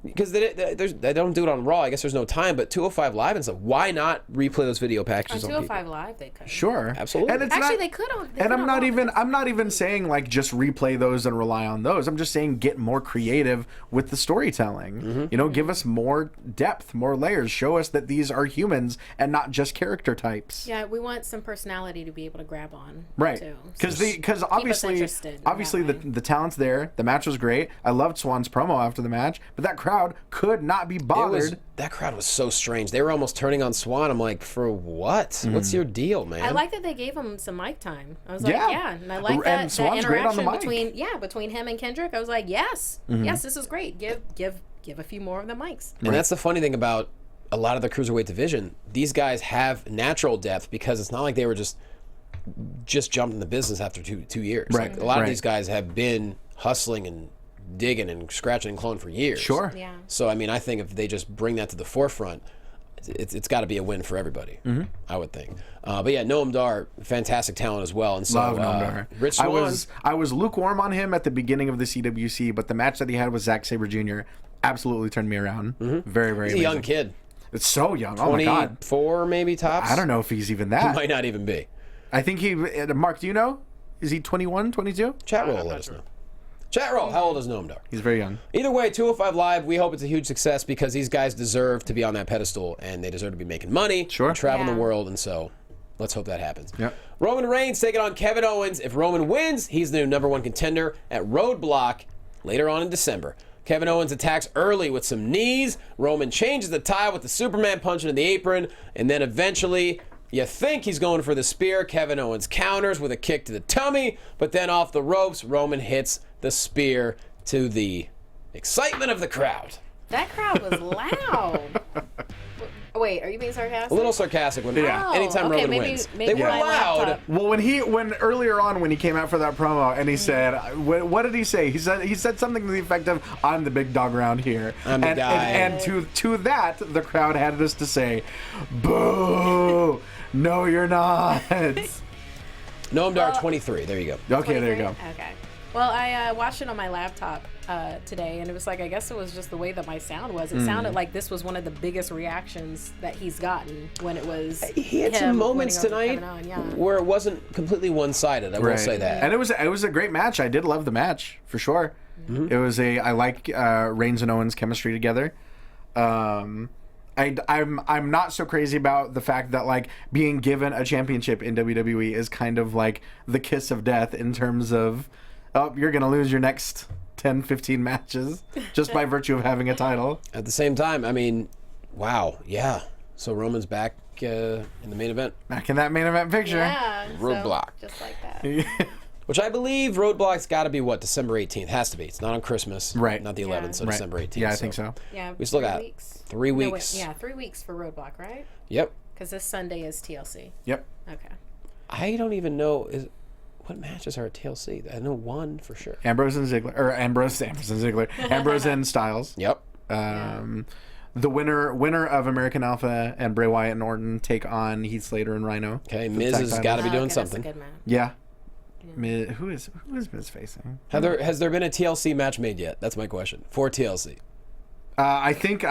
Because they don't do it on Raw. I guess there's no time, but 205 Live and stuff, why not replay those video On packages on 205 people? Live, they could. Sure. Absolutely. And it's Actually, not, they could on. and I'm not even saying like just replay those and rely on those. I'm just saying get more creative with the storytelling. Give us more depth, more layers. Show us that these are humans and not just character types. Yeah, we want some personality to be able to grab on. Right. Too. Because obviously interested in that way. the talent's there. The match was great. I loved Swan's promo after the match, but that crowd could not be bothered. That crowd was so strange. They were almost turning on Swan. I'm like, for what? What's your deal, man? I like that they gave him some mic time. I was like, Yeah. yeah, and I like And that Swan's great on the interaction mic. between him and Kendrick. I was like, yes, yes, this is great. Give a few more of the mics. And that's the funny thing about a lot of the Cruiserweight division. These guys have natural depth because it's not like they were just jumped in the business after two years. Right, Like, a lot of right. these guys have been hustling and digging and scratching and clawing for years. Sure. Yeah. So, I mean, I think if they just bring that to the forefront, it's got to be a win for everybody, I would think. But yeah, Noam Dar, fantastic talent as well. And so, Love Noam Dar. Rich Swan, I was lukewarm on him at the beginning of the CWC, but the match that he had with Zack Sabre Jr. absolutely turned me around. Very, very he's a young amazing. kid. It's so young. Oh my God. 24 maybe tops? I don't know if he's even He that. might not even be. I think he. Mark, do you know? Is he 21, 22? Chat roll, I'm let not us sure. know. Chat roll, how old is Noam Dar? He's very young. Either way, 205 Live, we hope it's a huge success because these guys deserve to be on that pedestal and they deserve to be making money, Sure. and traveling Yeah. the world, and so let's hope that happens. Yep. Roman Reigns taking on Kevin Owens. If Roman wins, he's the new #1 contender at Roadblock later on in December. Kevin Owens attacks early with some knees. Roman changes the tie with the Superman punch into the apron, and then eventually you think he's going for the spear. Kevin Owens counters with a kick to the tummy, but then off the ropes, Roman hits the spear to the excitement of the crowd. That crowd was loud. Wait, are you being sarcastic? A little sarcastic when Yeah. anytime Oh, okay, Roman maybe- wins. maybe They were my loud. laptop. Well, when earlier on when he came out for that promo and he said, what did he say? He said something to the effect of, "I'm the big dog around here." I'm the guy. And to that, the crowd had us to say, "Boo! No, you're not." Noam Dar 23. There you go. Okay, there you go. Okay. Well, I watched it on my laptop today, and it was like, I guess it was just the way that my sound was. It sounded like this was one of the biggest reactions that he's gotten when it was. He had him some moments winning over tonight Kevin Owens, yeah. where it wasn't completely one-sided. I will say that. And it was a great match. I did love the match for sure. Mm-hmm. It was I like Reigns and Owens' chemistry together. I'm not so crazy about the fact that like being given a championship in WWE is kind of like the kiss of death in terms of, oh, you're gonna lose your next 10, 15 matches just by virtue of having a title. At the same time, I mean, wow, yeah. So Roman's back in the main event, Back in that main event picture. Yeah. Roadblock. So, just like that. which I believe Roadblock's got to be what, December 18th? Has to be. It's not on Christmas, Right. Not the 11th, so Right. December 18th. Yeah, I think so. Yeah. We still 3 got weeks. 3 No, wait, weeks. yeah, 3 weeks for Roadblock, right? Yep. Because this Sunday is TLC. Yep. Okay. I don't even know what matches are at TLC. I know one for sure. Ambrose and Ziggler, Ambrose and Styles. Yep. The winner of American Alpha and Bray Wyatt and Orton take on Heath Slater and Rhino. Okay, for the Miz tag has titles. got to be doing Okay, something. That's a good match. Yeah. Miz, who is Miz facing? Has there been a TLC match made yet? That's my question. For TLC. I think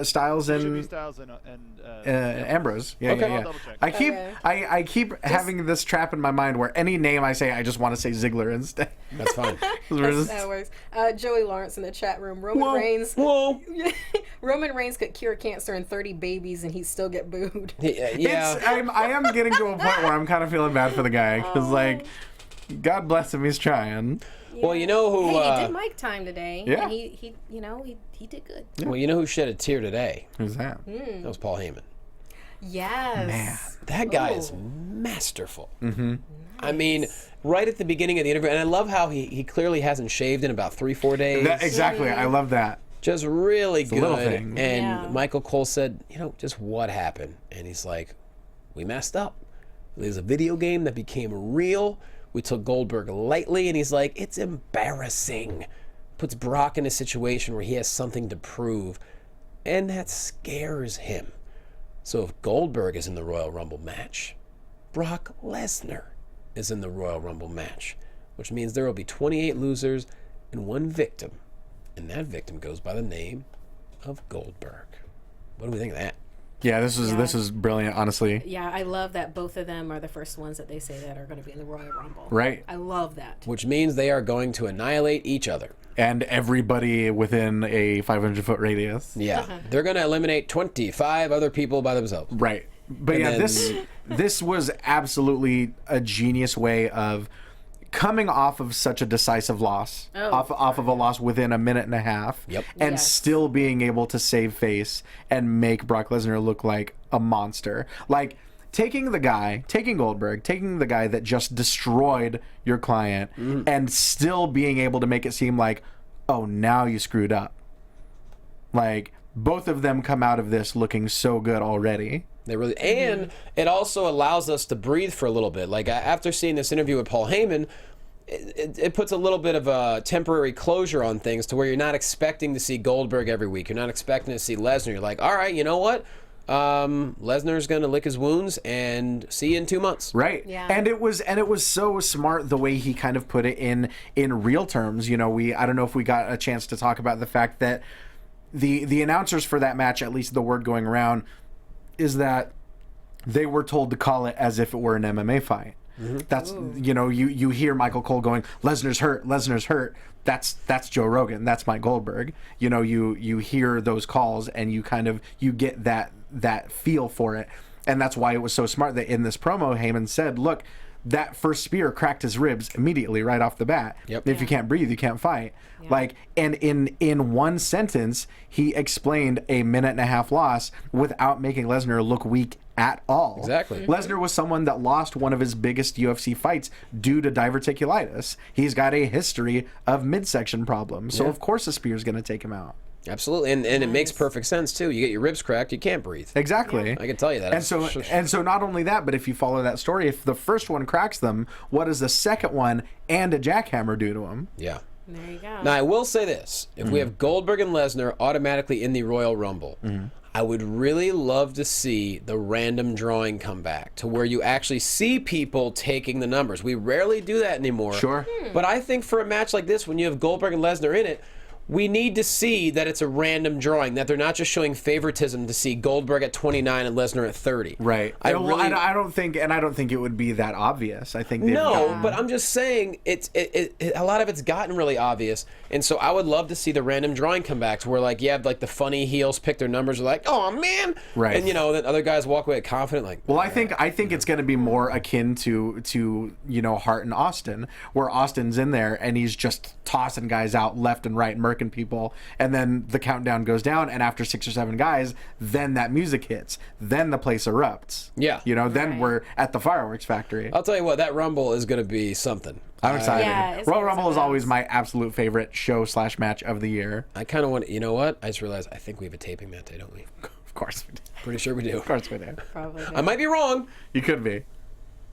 Styles Should be and Styles and Ambrose. Yeah, Okay. yeah, I'll yeah. double check. I keep having this trap in my mind where any name I say, I just want to say Ziggler instead. That's fine. That's how it works. Joey Lawrence in the chat room. Roman Reigns. Whoa. Roman Reigns could cure cancer in 30 babies and he'd still get booed. Yeah. I am getting to a point where I'm kind of feeling bad for the guy because, like, God bless him, he's trying. Well, you know who? Hey, he did mic time today. Yeah. And he did good. Well, you know who shed a tear today? Who's that? That was Paul Heyman. Yes. That guy is masterful. Mm-hmm. I mean, right at the beginning of the interview, and I love how he clearly hasn't shaved in about 3-4 days. Exactly. I love that. Just really good. little thing. And Yeah. Michael Cole said, just what happened? And he's like, we messed up. There's a video game that became real. We took Goldberg lightly, and he's like, it's embarrassing. Puts Brock in a situation where he has something to prove, and that scares him. So if Goldberg is in the Royal Rumble match, Brock Lesnar is in the Royal Rumble match, which means there will be 28 losers and 1 victim, and that victim goes by the name of Goldberg. What do we think of that? Yeah, this is brilliant, honestly. Yeah, I love that both of them are the first ones that they say that are going to be in the Royal Rumble. Right. I love that. Which means they are going to annihilate each other. And everybody within a 500-foot radius. Yeah, they're going to eliminate 25 other people by themselves. Right. But And yeah, then- this was absolutely a genius way of coming off of such a decisive loss, off of a loss within a minute and a half, Yep. and Yes. still being able to save face and make Brock Lesnar look like a monster. Like taking Goldberg, taking the guy that just destroyed your client, and still being able to make it seem like, oh, now you screwed up. Like both of them come out of this looking so good already. They really, and it also allows us to breathe for a little bit. Like after seeing this interview with Paul Heyman, it puts a little bit of a temporary closure on things to where you're not expecting to see Goldberg every week. You're not expecting to see Lesnar. You're like, all right, you know what? Lesnar's gonna lick his wounds and see you in 2 months. Right. Yeah. And it was so smart the way he kind of put it in real terms. You know, I don't know if we got a chance to talk about the fact that the announcers for that match, at least the word going around, is that they were told to call it as if it were an MMA fight. That's you know, you hear Michael Cole going, Lesnar's hurt. That's Joe Rogan. That's Mike Goldberg. You know, you hear those calls and you get that feel for it. And that's why it was so smart that in this promo, Heyman said, look, that first spear cracked his ribs immediately right off the bat. Yep. If you can't breathe, you can't fight. Yeah. Like, and in one sentence, he explained a 1.5-minute loss without making Lesnar look weak at all. Exactly. Lesnar was someone that lost one of his biggest UFC fights due to diverticulitis. He's got a history of midsection problems. So, of course, a spear is going to take him out. Absolutely, and it makes perfect sense too. You get your ribs cracked, you can't breathe. Exactly. I can tell you that. And so not only that, but if you follow that story, if the first one cracks them, what does the second one and a jackhammer do to them? Yeah. There you go. Now I will say this: if we have Goldberg and Lesnar automatically in the Royal Rumble, I would really love to see the random drawing come back to where you actually see people taking the numbers. We rarely do that anymore. Sure. But I think for a match like this, when you have Goldberg and Lesnar in it, we need to see that it's a random drawing, that they're not just showing favoritism to see Goldberg at 29 and Lesnar at 30. Right. I don't think it would be that obvious. I think but I'm just saying a lot of it's gotten really obvious, and so I would love to see the random drawing come back to where like you have like the funny heels pick their numbers, like, oh man, right, and you know then other guys walk away confident, like. Well, I think it's going to be more akin to you know Hart and Austin, where Austin's in there and he's just tossing guys out left and right, murking people, and then the countdown goes down, and after 6 or 7 guys, then that music hits, then the place erupts. Yeah. You know, then we're at the fireworks factory. I'll tell you what, that Rumble is going to be something. I'm excited. Yeah, Royal Rumble is always my absolute favorite show/match of the year. I kind of want to, you know what? I just realized I think we have a taping that day, don't we? Of course we do. Pretty sure we do. Of course we do. Probably. I might be wrong, You could be.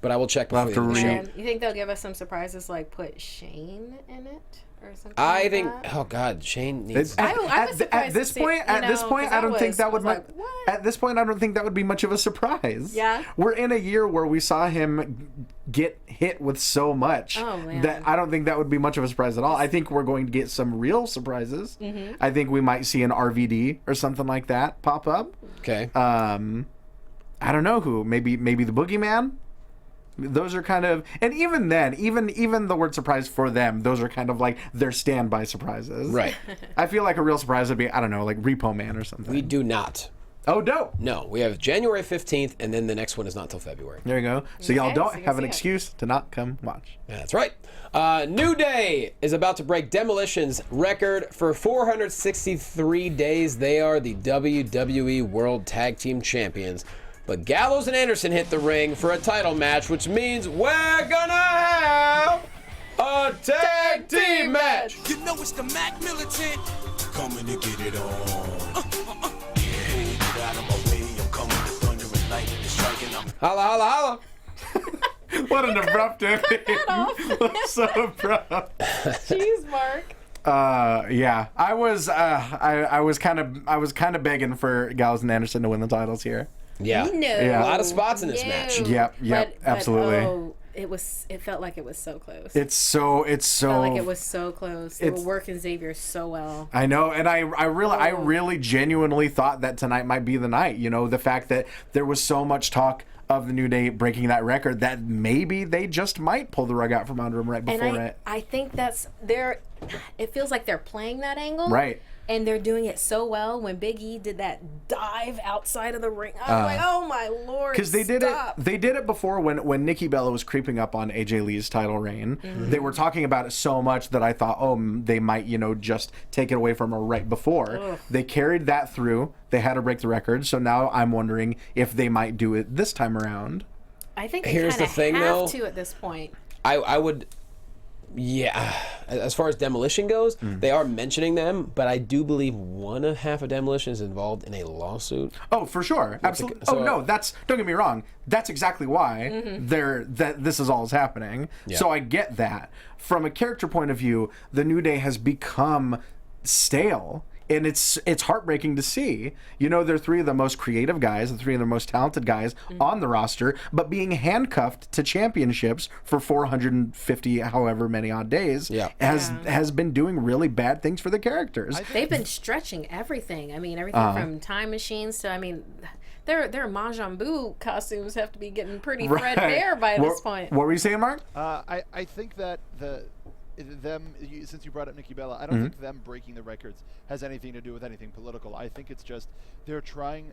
but I will check before We'll the have end to of the read. show. You think they'll give us some surprises, like put Shane in it or something? I like think. that? Oh God, Shane needs. I was surprised At this to see- point, you know, 'cause I don't think that would. I was like, what? At this point, I don't think that would be much of a surprise. Yeah? We're in a year where we saw him get hit with so much Oh, man. that I don't think that would be much of a surprise at all. I think we're going to get some real surprises. Mm-hmm. I think we might see an RVD or something like that pop up. Okay. I don't know who. Maybe the Boogeyman. Those are kind of, and even then, even the word surprise for them, those are kind of like their standby surprises. Right. I feel like a real surprise would be, I don't know, like Repo Man or something. We do not. Oh, dope. No, we have January 15th, and then the next one is not till February. There you go. So y'all Okay, don't so you can have an see it. excuse to not come watch. That's right. New Day is about to break Demolition's record for 463 days. They are the WWE World Tag Team Champions. But Gallows and Anderson hit the ring for a title match, which means we're gonna have a tag team match. You know it's the Mac Militant. Coming to get it on. Get out of my way. I'm coming to thunder and lightning and striking. I'm Holla, holla, holla. What an abrupt ending. So abrupt. Jeez, Mark. Yeah. I was kind of begging for Gallows and Anderson to win the titles here. Yeah. No. Yeah. A lot of spots in this match. Yep, absolutely. Oh, it felt like it was so close. It's so It felt like it was so close. They were It's- working Xavier so well. I know, and I really genuinely thought that tonight might be the night. You know, the fact that there was so much talk of the New Day breaking that record that maybe they just might pull the rug out from under them right before And it. I think it feels like they're playing that angle. Right. And they're doing it so well. When Big E did that dive outside of the ring, I was like, "Oh my lord!" Because they did stop. it. They did it before when Nikki Bella was creeping up on AJ Lee's title reign. Mm-hmm. They were talking about it so much that I thought, oh, they might, just take it away from her right before. Ugh. They carried that through. They had to break the record. So now I'm wondering if they might do it this time around. I think they Here's kind the of thing, have though. to at this point. I would Yeah, as far as Demolition goes, they are mentioning them, but I do believe half of Demolition is involved in a lawsuit. Oh, for sure, absolutely. So, oh no, don't get me wrong. That's exactly why this is all is happening. Yeah. So I get that. From a character point of view, the New Day has become stale. And it's heartbreaking to see. You know, they're three of the most creative guys, the three of the most talented guys on the roster, but being handcuffed to championships for 450 however many odd days has been doing really bad things for the characters. They've been stretching everything. I mean, everything from time machines to, I mean, their Majin Buu costumes have to be getting pretty threadbare by this point. What were you saying, Mark? I think that since you brought up Nikki Bella, I don't think them breaking the records has anything to do with anything political. I think it's just they're trying.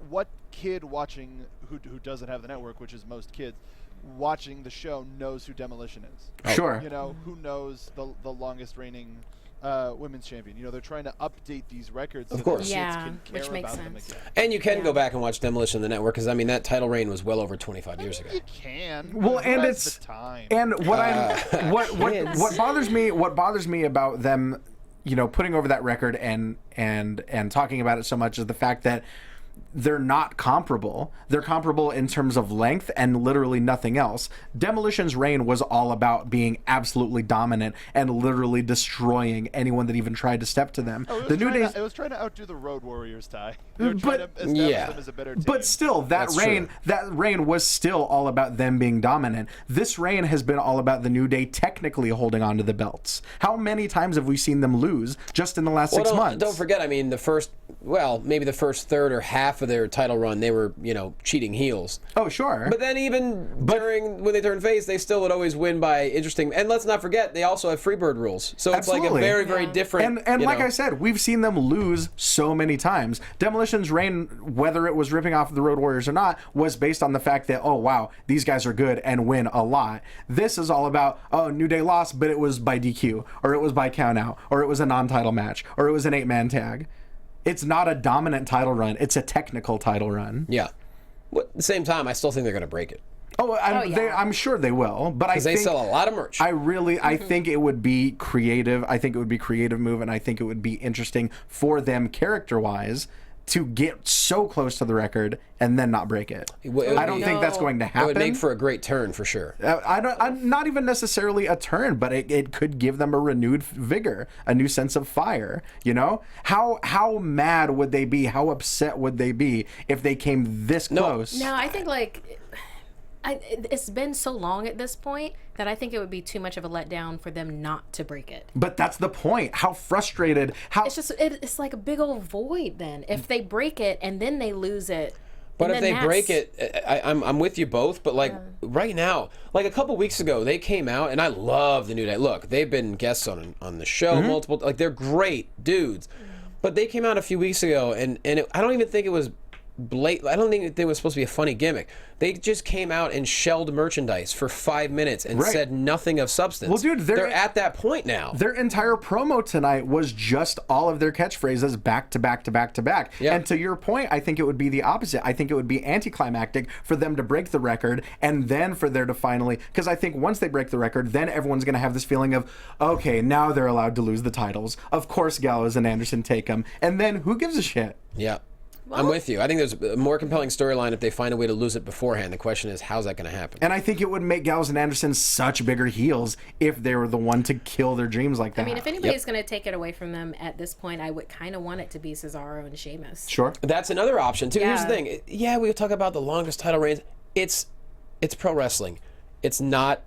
What kid watching who doesn't have the network, which is most kids, watching the show knows who Demolition is? Sure. You know, who knows the longest reigning women's champion? You know, they're trying to update these records so course. that kids Yeah, can care which makes about them sense. again. And you can go back and watch Demolition on the network, because I mean that title reign was well over 25 years ago. You can. Well, Who and has it's the time. and what bothers me about them, you know, putting over that record and talking about it so much is the fact that they're not comparable. They're comparable in terms of length and literally nothing else. Demolition's reign was all about being absolutely dominant and literally destroying anyone that even tried to step to them. Oh, The New Day, it was trying to outdo the Road Warriors, Ty. They were trying to establish them as a better team. But still, that reign was still all about them being dominant. This reign has been all about the New Day technically holding on to the belts. How many times have we seen them lose just in the last 6 months? Don't forget, I mean, maybe the first third or half of their title run, they were, you know, cheating heels. Oh, sure. But then even when they turned face, they still would always win by interesting. And let's not forget, they also have Freebird rules. So it's like a very, very different. And like I said, we've seen them lose so many times. Demolition's reign, whether it was ripping off the Road Warriors or not, was based on the fact that, oh, wow, these guys are good and win a lot. This is all about, oh, New Day lost, but it was by DQ, or it was by count out, or it was a non-title match, or it was an 8-man tag. It's not a dominant title run. It's a technical title run. Yeah. But at the same time, I still think they're going to break it. I'm sure they will, but Because they sell a lot of merch. I think it would be creative. I think it would be a creative move, and I think it would be interesting for them character-wise to get so close to the record and then not break it. I don't think that's going to happen. It would make for a great turn for sure. I'm not even necessarily a turn, but it could give them a renewed vigor, a new sense of fire. You know, how mad would they be? How upset would they be if they came this close? No, I think it's been so long at this point that I think it would be too much of a letdown for them not to break it. But that's the point. How frustrated. It's like a big old void then. If they break it and then they lose it. But if they break it, I'm with you both. But like right now, like a couple weeks ago, they came out, and I love the New Day. Look, they've been guests on the show multiple. Like they're great dudes. But they came out a few weeks ago, and I don't even think it was blatant. I don't think it was supposed to be a funny gimmick. They just came out and shelled merchandise for 5 minutes and said nothing of substance. Well, dude, they're at that point now. Their entire promo tonight was just all of their catchphrases back to back to back to back. Yeah. And to your point, I think it would be the opposite. I think it would be anticlimactic for them to break the record and then for there to finally, because I think once they break the record, then everyone's going to have this feeling of, okay, now they're allowed to lose the titles. Of course, Gallows and Anderson take them. And then who gives a shit? Yeah. I'm with you. I think there's a more compelling storyline if they find a way to lose it beforehand. The question is, how's that going to happen? And I think it would make Gallows and Anderson such bigger heels if they were the one to kill their dreams like that. I mean, if anybody's going to take it away from them at this point, I would kind of want it to be Cesaro and Sheamus. Sure. That's another option, too. Yeah. Here's the thing. Yeah, we talk about the longest title reigns. It's pro wrestling. It's not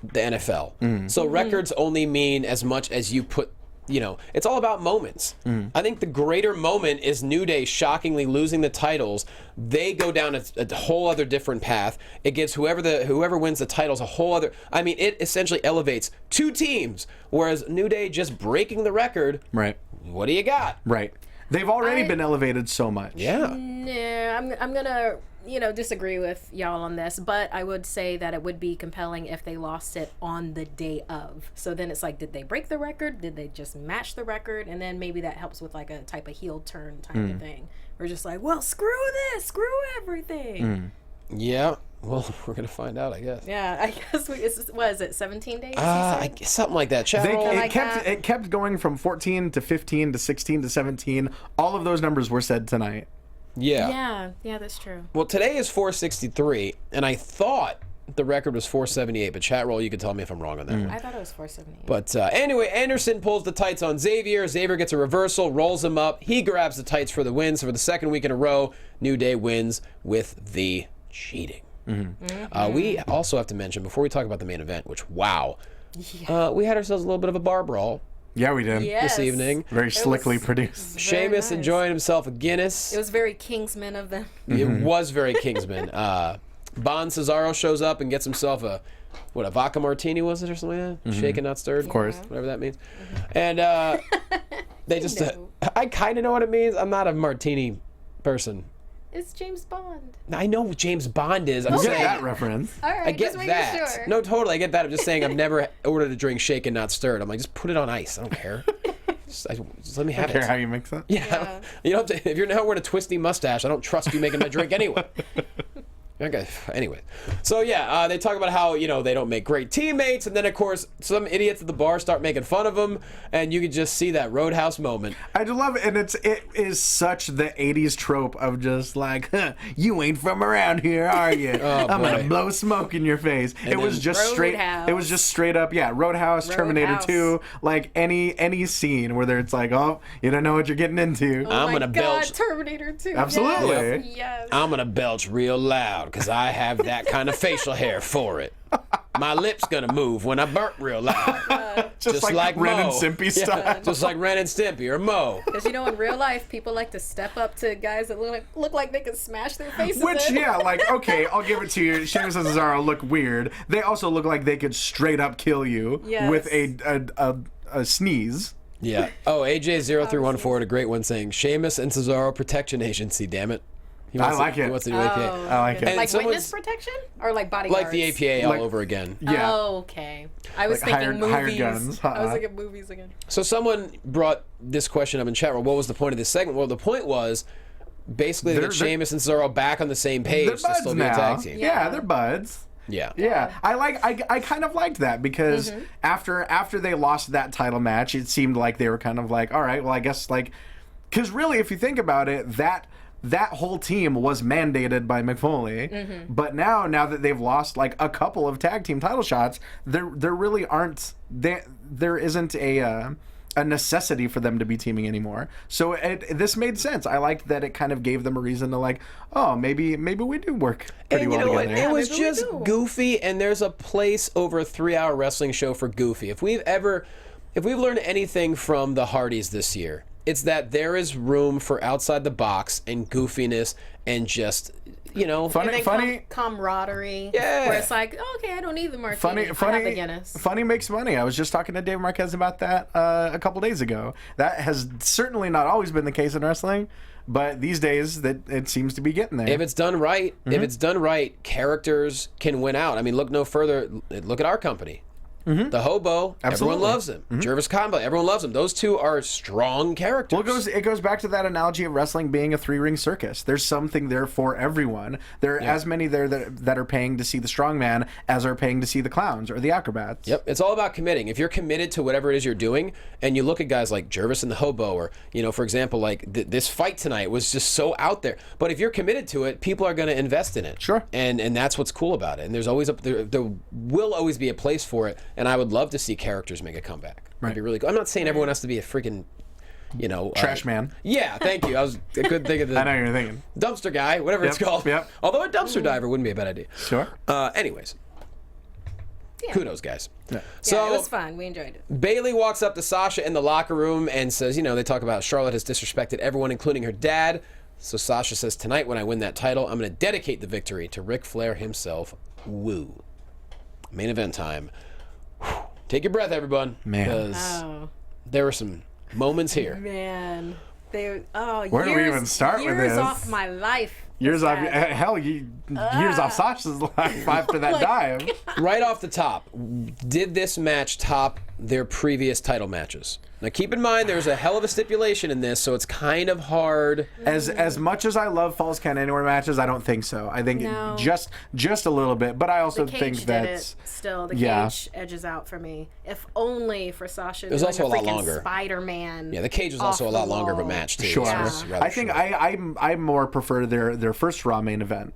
the NFL. So records only mean as much as you put. You know, it's all about moments. I think the greater moment is New Day shockingly losing the titles. They go down a whole other different path. It gives whoever wins the titles a whole other. I mean, it essentially elevates two teams. Whereas New Day just breaking the record. Right. What do you got? Right. They've already been elevated so much. Yeah. No, I'm gonna disagree with y'all on this, but I would say that it would be compelling if they lost it on the day of. So then it's like, did they break the record? Did they just match the record? And then maybe that helps with like a type of heel turn type of thing. We're just like, well, screw this, screw everything. Yeah. Well, we're gonna find out, I guess. Yeah, I guess what is it, 17 days? Something like that. Chat roll. It kept going from 14 to 15 to 16 to 17. All of those numbers were said tonight. Yeah. Yeah, that's true. Well, today is 463, and I thought the record was 478, but chat roll, you can tell me if I'm wrong on that one. I thought it was 478. But anyway, Anderson pulls the tights on Xavier. Xavier gets a reversal, rolls him up. He grabs the tights for the win. So for the second week in a row, New Day wins with the cheating. We also have to mention, before we talk about the main event, which, wow, we had ourselves a little bit of a bar brawl. Yeah, we did. Yes. This evening. Very slickly produced. Sheamus nice. enjoying himself a Guinness. It was very Kingsman of them. It was very Kingsman. Bon Cesaro shows up and gets himself a vodka martini, was it, or something like that? Shaken, not stirred. Of course. Whatever that means. And they just, know. I kind of know what it means. I'm not a martini person. It's James Bond. I know what James Bond is. I'm You get saying, that reference. All right, I get just making that. sure. No, totally, I get that. I'm just saying I've never ordered a drink shaken, not stirred. I'm like, just put it on ice. I don't care. just let me have I don't care how it. you mix it. Yeah. You know, if you're now wearing a twisty mustache, I don't trust you making my drink anyway. Okay. Anyway, so yeah, they talk about how they don't make great teammates, and then of course some idiots at the bar start making fun of them, and you can just see that Roadhouse moment. I just love it, and it is such the '80s trope of just like, you ain't from around here, are you? I'm gonna blow smoke in your face. It was just straight. Roadhouse. It was just straight up, yeah. Roadhouse, Terminator Roadhouse. 2, like any scene where it's like, oh, you don't know what you're getting into. Oh I'm my gonna God, belch. Terminator 2. Absolutely. Yes. I'm gonna belch real loud because I have that kind of facial hair for it. My lips gonna move when I burp real loud. just like Ren and Mo. Stimpy style. Just like Ren and Stimpy or Mo. Because in real life, people like to step up to guys that look like they can smash their faces Which, in. yeah, like, okay, I'll give it to you. Sheamus and Cesaro look weird. They also look like they could straight up kill you Yes. with a sneeze. Yeah. Oh, AJ0314 had a great one saying, Sheamus and Cesaro Protection Agency, damn it. He wants I like to, it. He wants to do APA. I like it. And Like someone's- witness protection? Or like bodyguards? Like the APA Like- all over again. Yeah. Oh, okay. I was Like thinking movies. hired guns. I was thinking movies again. So someone brought this question up in chat room. What was the point of this segment? Well, the point was basically to They're- get Sheamus and Cesaro back on the same They're page to buds still be a now. tag team. Yeah, they're buds. Yeah. Yeah, I kind of liked that because after they lost that title match, it seemed like they were kind of like, all right, well, I guess like, because really, if you think about it, that whole team was mandated by Mick Foley, but now that they've lost like a couple of tag team title shots, there really aren't there isn't a necessity for them to be teaming anymore. So this made sense. I liked that it kind of gave them a reason to like, oh, maybe we do work pretty And you well know what? together. It was maybe we just do. goofy, and there's a place over a 3-hour wrestling show for goofy. If we've learned anything from the Hardys this year, it's that there is room for outside the box and goofiness and just, Funny, And then funny. camaraderie. Yeah. Where it's like, oh, okay, I don't need the martini. I have the Guinness. Funny makes money. I was just talking to Dave Marquez about that a couple days ago. That has certainly not always been the case in wrestling, but these days that it seems to be getting there. if it's done right, characters can win out. I mean, look no further. Look at our company. The Hobo, Absolutely. everyone loves him. Jervis Combo, everyone loves him. Those two are strong characters. Well, it goes back to that analogy of wrestling being a 3-ring circus. There's something there for everyone. There are as many there that are paying to see the strongman as are paying to see the clowns or the acrobats. Yep, it's all about committing. If you're committed to whatever it is you're doing, and you look at guys like Jervis and the Hobo, or for example, like this fight tonight was just so out there. But if you're committed to it, people are going to invest in it. Sure. And that's what's cool about it. And there's always there will always be a place for it. And I would love to see characters make a comeback. It'd be really cool. I'm not saying everyone has to be a freaking, Trash man. Yeah, thank you. I couldn't think of the I know what you're thinking. dumpster guy, whatever it's Yep, called. yep. Although a dumpster diver wouldn't be a bad idea. Sure. Anyways, Yeah. kudos, guys. Yeah. So Yeah, it was fun. We enjoyed it. Bailey walks up to Sasha in the locker room and says, they talk about Charlotte has disrespected everyone, including her dad. So Sasha says, tonight when I win that title, I'm going to dedicate the victory to Ric Flair himself. Woo. Main event time. Whew. Take your breath, everyone. Man. Because Oh, there were some moments here. man. Where Where do we even start with years this? off my life. Years off, Sad. hell, years off Sasha's life after that dive. Right off the top, did this match top their previous title matches. Now, keep in mind, there's a hell of a stipulation in this, so it's kind of hard. As much as I love Falls Count Anywhere matches, I don't think so. I think No. just a little bit, but I also The cage think did that's it still. The yeah. cage edges out for me. If only for Sasha. It was doing also a lot freaking longer. Spider-Man. Yeah, the cage was also a lot longer of a match, too. Sure. so it was rather I think short. I more prefer their first Raw main event,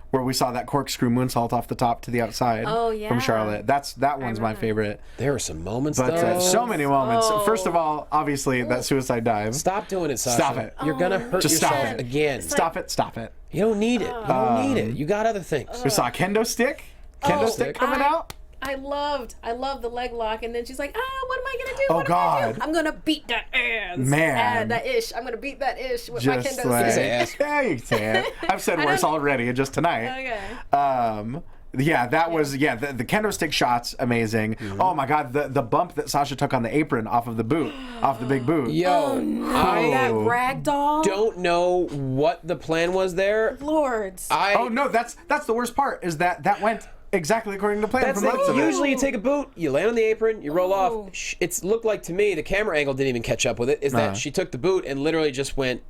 where we saw that corkscrew moonsault off the top to the outside Oh, yeah. from Charlotte. That one's my remember. favorite. There were some moments, But though. so many moments. Oh. First of all, obviously, that suicide dive. Stop doing it, Sasha. Stop it. You're going to hurt Just stop yourself it. again. Stop it. Stop it. You don't need it. You don't need it. You got other things. We saw a kendo stick. Kendo stick coming out. I loved the leg lock, and then she's like, what am I gonna do? Oh, What am I gonna do? God. I'm gonna beat that ass. Man. That ish. I'm gonna beat that ish with my Just kendo like, stick. ass. yeah, you can say it. I've said worse already just tonight. Okay. Yeah, that was the kendo stick shots amazing. Mm-hmm. Oh my god, the bump that Sasha took on the apron off of the boot, off the big boot. Yo, That I ragdoll. don't know what the plan was there. Lords. Oh no, that's the worst part is that went exactly according to plan That's for it. most of it. Usually you take a boot, you land on the apron, you roll Oh. off. It's looked like to me, the camera angle didn't even catch up with it, is that she took the boot and literally just went,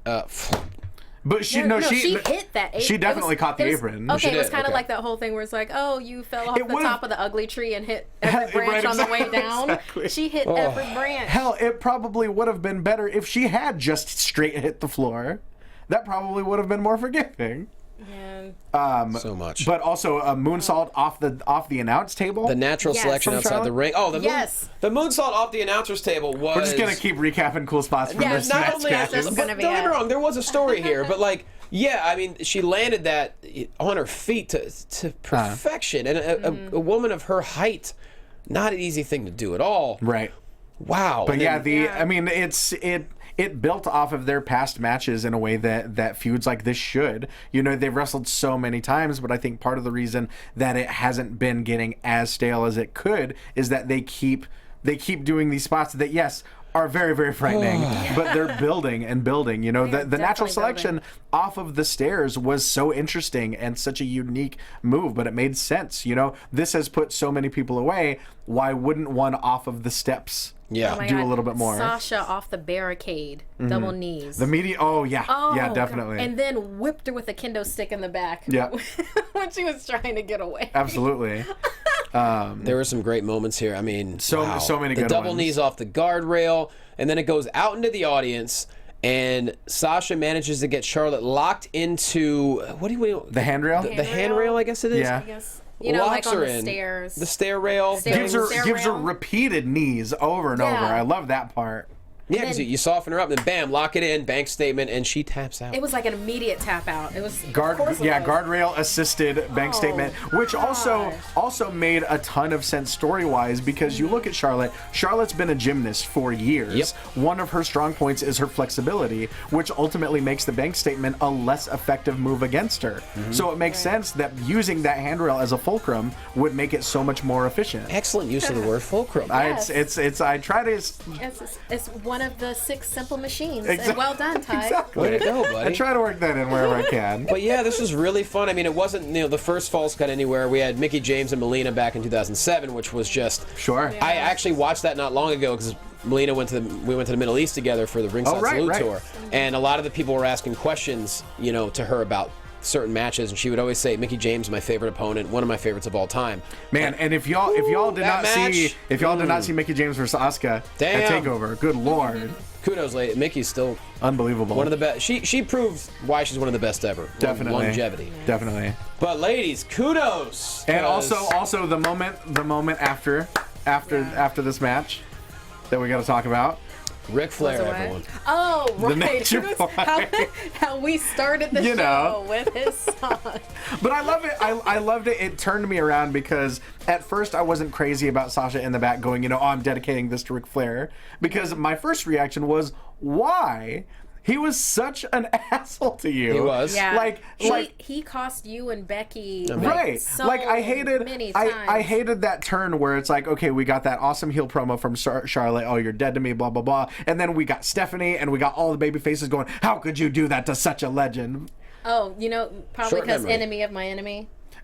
But she she hit that apron. She definitely caught the it was- apron. Okay, She it was did, kind of okay. like that whole thing where it's like, oh, you fell off It the would've- top of the ugly tree and hit every branch on the way down. Exactly. She hit every branch. Hell, it probably would have been better if she had just straight hit the floor. That probably would have been more forgiving. Yeah. so much. But also a moonsault off the announce table. The natural Yes. selection From outside Charlotte? the ring. Oh, Yes. the moonsault off the announcer's table was... We're just gonna keep recapping cool spots from Yeah, this Not match, only guys. this is but gonna be don't get me it. wrong, there was a story here, but like, yeah, I mean, she landed that on her feet to perfection, and a woman of her height, not an easy thing to do at all. Right. Wow. But And yeah, then- I mean, it built off of their past matches in a way that feuds like this should. You know, they've wrestled so many times, but I think part of the reason that it hasn't been getting as stale as it could is that they keep doing these spots that, yes, are very, very frightening, but they're building and building. You know, the natural definitely selection building. off of the stairs was so interesting and such a unique move, but it made sense. You know, this has put so many people away. Why wouldn't one off of the steps? Yeah. Oh my do a God. little bit more. Sasha off the barricade, double knees. The media. Oh yeah, Oh, yeah, God. definitely. And then whipped her with a kendo stick in the back. Yeah. When she was trying to get away. Absolutely. There were some great moments here. I mean, So many the good double ones. knees off the guardrail, and then it goes out into the audience, and Sasha manages to get Charlotte locked into The handrail. the handrail, I guess it is. Yeah. I guess. You know, like Locks on her the in. stairs. The stair rail. Stairs. thing. gives her rail. repeated knees over and over. Yeah. I love that part. Yeah, because you soften her up, and then bam, lock it in, bank statement, and she taps out. It was like an immediate tap out. It was of course it was. Guardrail assisted bank Oh, statement, which also gosh. made a ton of sense story wise because you look at Charlotte. Charlotte's been a gymnast for years. Yep. One of her strong points is her flexibility, which ultimately makes the bank statement a less effective move against her. So it makes sense that using that handrail as a fulcrum would make it so much more efficient. Excellent use of the word fulcrum. Yes. It's I try to It's one of the 6 simple machines. Exactly. And well done, Ty. exactly. Way to go, buddy. I try to work that in wherever I can. But yeah, this was really fun. I mean, it wasn't the first Falls Cut Anywhere. We had Mickie James and Melina back in 2007, which was just Sure. I actually watched that not long ago because Melina we went to the Middle East together for the Ringside Salute right. tour, and a lot of the people were asking questions, to her about certain matches, and she would always say, "Mickie James, my favorite opponent, one of my favorites of all time." Man, and if y'all did that not see Mickie James versus Asuka Damn. at Takeover, good lord, Kudos, lady. Mickey's still unbelievable. one of the best. She proves why she's one of the best ever. Definitely. Longevity. Definitely. But ladies, kudos. And 'cause- also the moment after this match that we got to talk about. Ric Flair, Was it what? everyone. Oh, right. nature How we started the You know. show with his song. But I love it. I loved it. It turned me around because at first I wasn't crazy about Sasha in the back going, oh, I'm dedicating this to Ric Flair. Because my first reaction was, why? He was such an asshole to you. He was. Yeah. Like he cost you and Becky right. so Like I hated many times. I hated that turn where it's like, okay, we got that awesome heel promo from Charlotte, oh, you're dead to me, blah blah blah. And then we got Stephanie and we got all the baby faces going, how could you do that to such a legend? Oh, probably Short because memory. enemy of my enemy.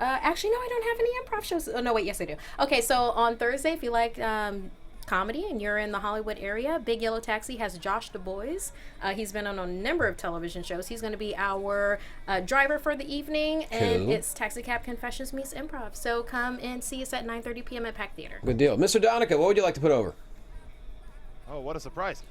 Actually, no, I don't have any improv shows. Oh, no, wait, yes, I do. Okay, so on Thursday, if you like comedy and you're in the Hollywood area, Big Yellow Taxi has Josh DuBois. He's been on a number of television shows. He's going to be our driver for the evening, and Cool. it's Taxi Cab Confessions meets improv. So come and see us at 9:30 p.m. at Pack Theater. Good deal. Mr. Donica, what would you like to put over? Oh, what a surprise.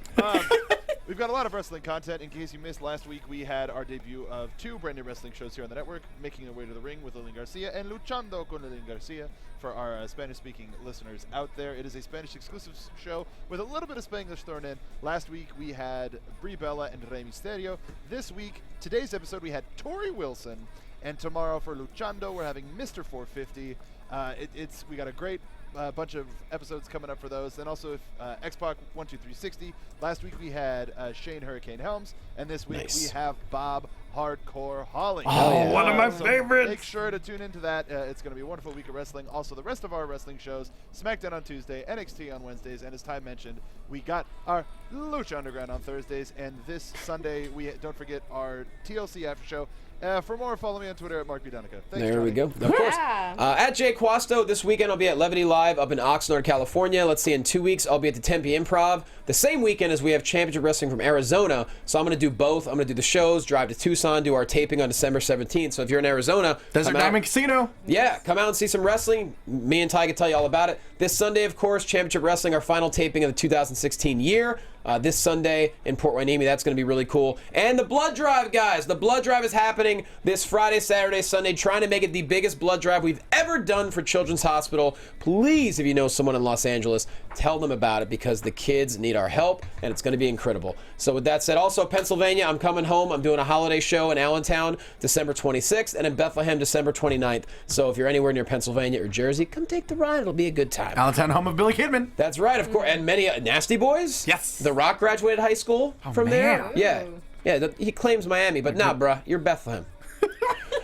We've got a lot of wrestling content. In case you missed last week, we had our debut of 2 brand new wrestling shows here on the network, Making Their Way to the Ring with Lillian Garcia and Luchando con Lillian Garcia for our Spanish-speaking listeners out there. It is a Spanish-exclusive show with a little bit of Spanglish thrown in. Last week, we had Brie Bella and Rey Mysterio. This week, today's episode, we had Tori Wilson. And tomorrow for Luchando, we're having Mr. 450. We got a great bunch of episodes coming up for those. And also X-Pac 12360. Last week we had Shane Hurricane Helms, and this week we have Bob Hardcore Holly. Oh, one of my so favorites. Make sure to tune into that. It's going to be a wonderful week of wrestling. Also, the rest of our wrestling shows: SmackDown on Tuesday, NXT on Wednesdays, and as Ty mentioned, we got our Lucha Underground on Thursdays. And this Sunday, don't forget our TLC after show. For more, follow me on Twitter at Mark B. Donica. Thanks, There we Johnny. go. Of course. At Jay Quasto, this weekend I'll be at Levity Live up in Oxnard, California. Let's see, in 2 weeks I'll be at the Tempe Improv. The same weekend as we have Championship Wrestling from Arizona. So I'm going to do both. I'm going to do the shows, drive to Tucson, do our taping on December 17th. So if you're in Arizona, Desert come out. Diamond Casino. Yeah, come out and see some wrestling. Me and Ty can tell you all about it. This Sunday, of course, Championship Wrestling, our final taping of the 2016 year. This Sunday in Port Hueneme. That's going to be really cool. And the blood drive, guys. The blood drive is happening this Friday, Saturday, Sunday. Trying to make it the biggest blood drive we've ever done for Children's Hospital. Please, if you know someone in Los Angeles, tell them about it because the kids need our help, and it's going to be incredible. So with that said, also Pennsylvania, I'm coming home. I'm doing a holiday show in Allentown, December 26th, and in Bethlehem, December 29th. So if you're anywhere near Pennsylvania or Jersey, come take the ride. It'll be a good time. Allentown, home of Billy Kidman. That's right, of course. And many Nasty Boys. Yes. The Rock graduated high school from there. man. Yeah. He claims Miami, but nah, bruh, you're Bethlehem.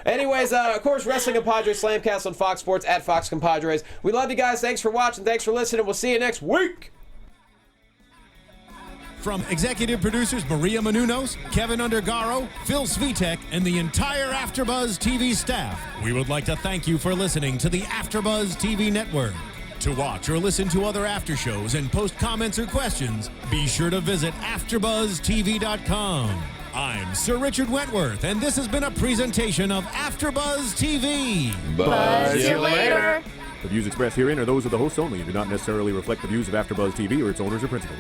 Anyways, of course, Wrestling Compadres Slamcast on Fox Sports at Fox Compadres. We love you guys. Thanks for watching. Thanks for listening. We'll see you next week. From executive producers Maria Menounos, Kevin Undergaro, Phil Svitek, and the entire AfterBuzz TV staff, we would like to thank you for listening to the AfterBuzz TV network. To watch or listen to other after shows and post comments or questions, be sure to visit AfterBuzzTV.com. I'm Sir Richard Wentworth, and this has been a presentation of AfterBuzz TV. Buzz you later. The views expressed herein are those of the hosts only and do not necessarily reflect the views of AfterBuzz TV or its owners or principals.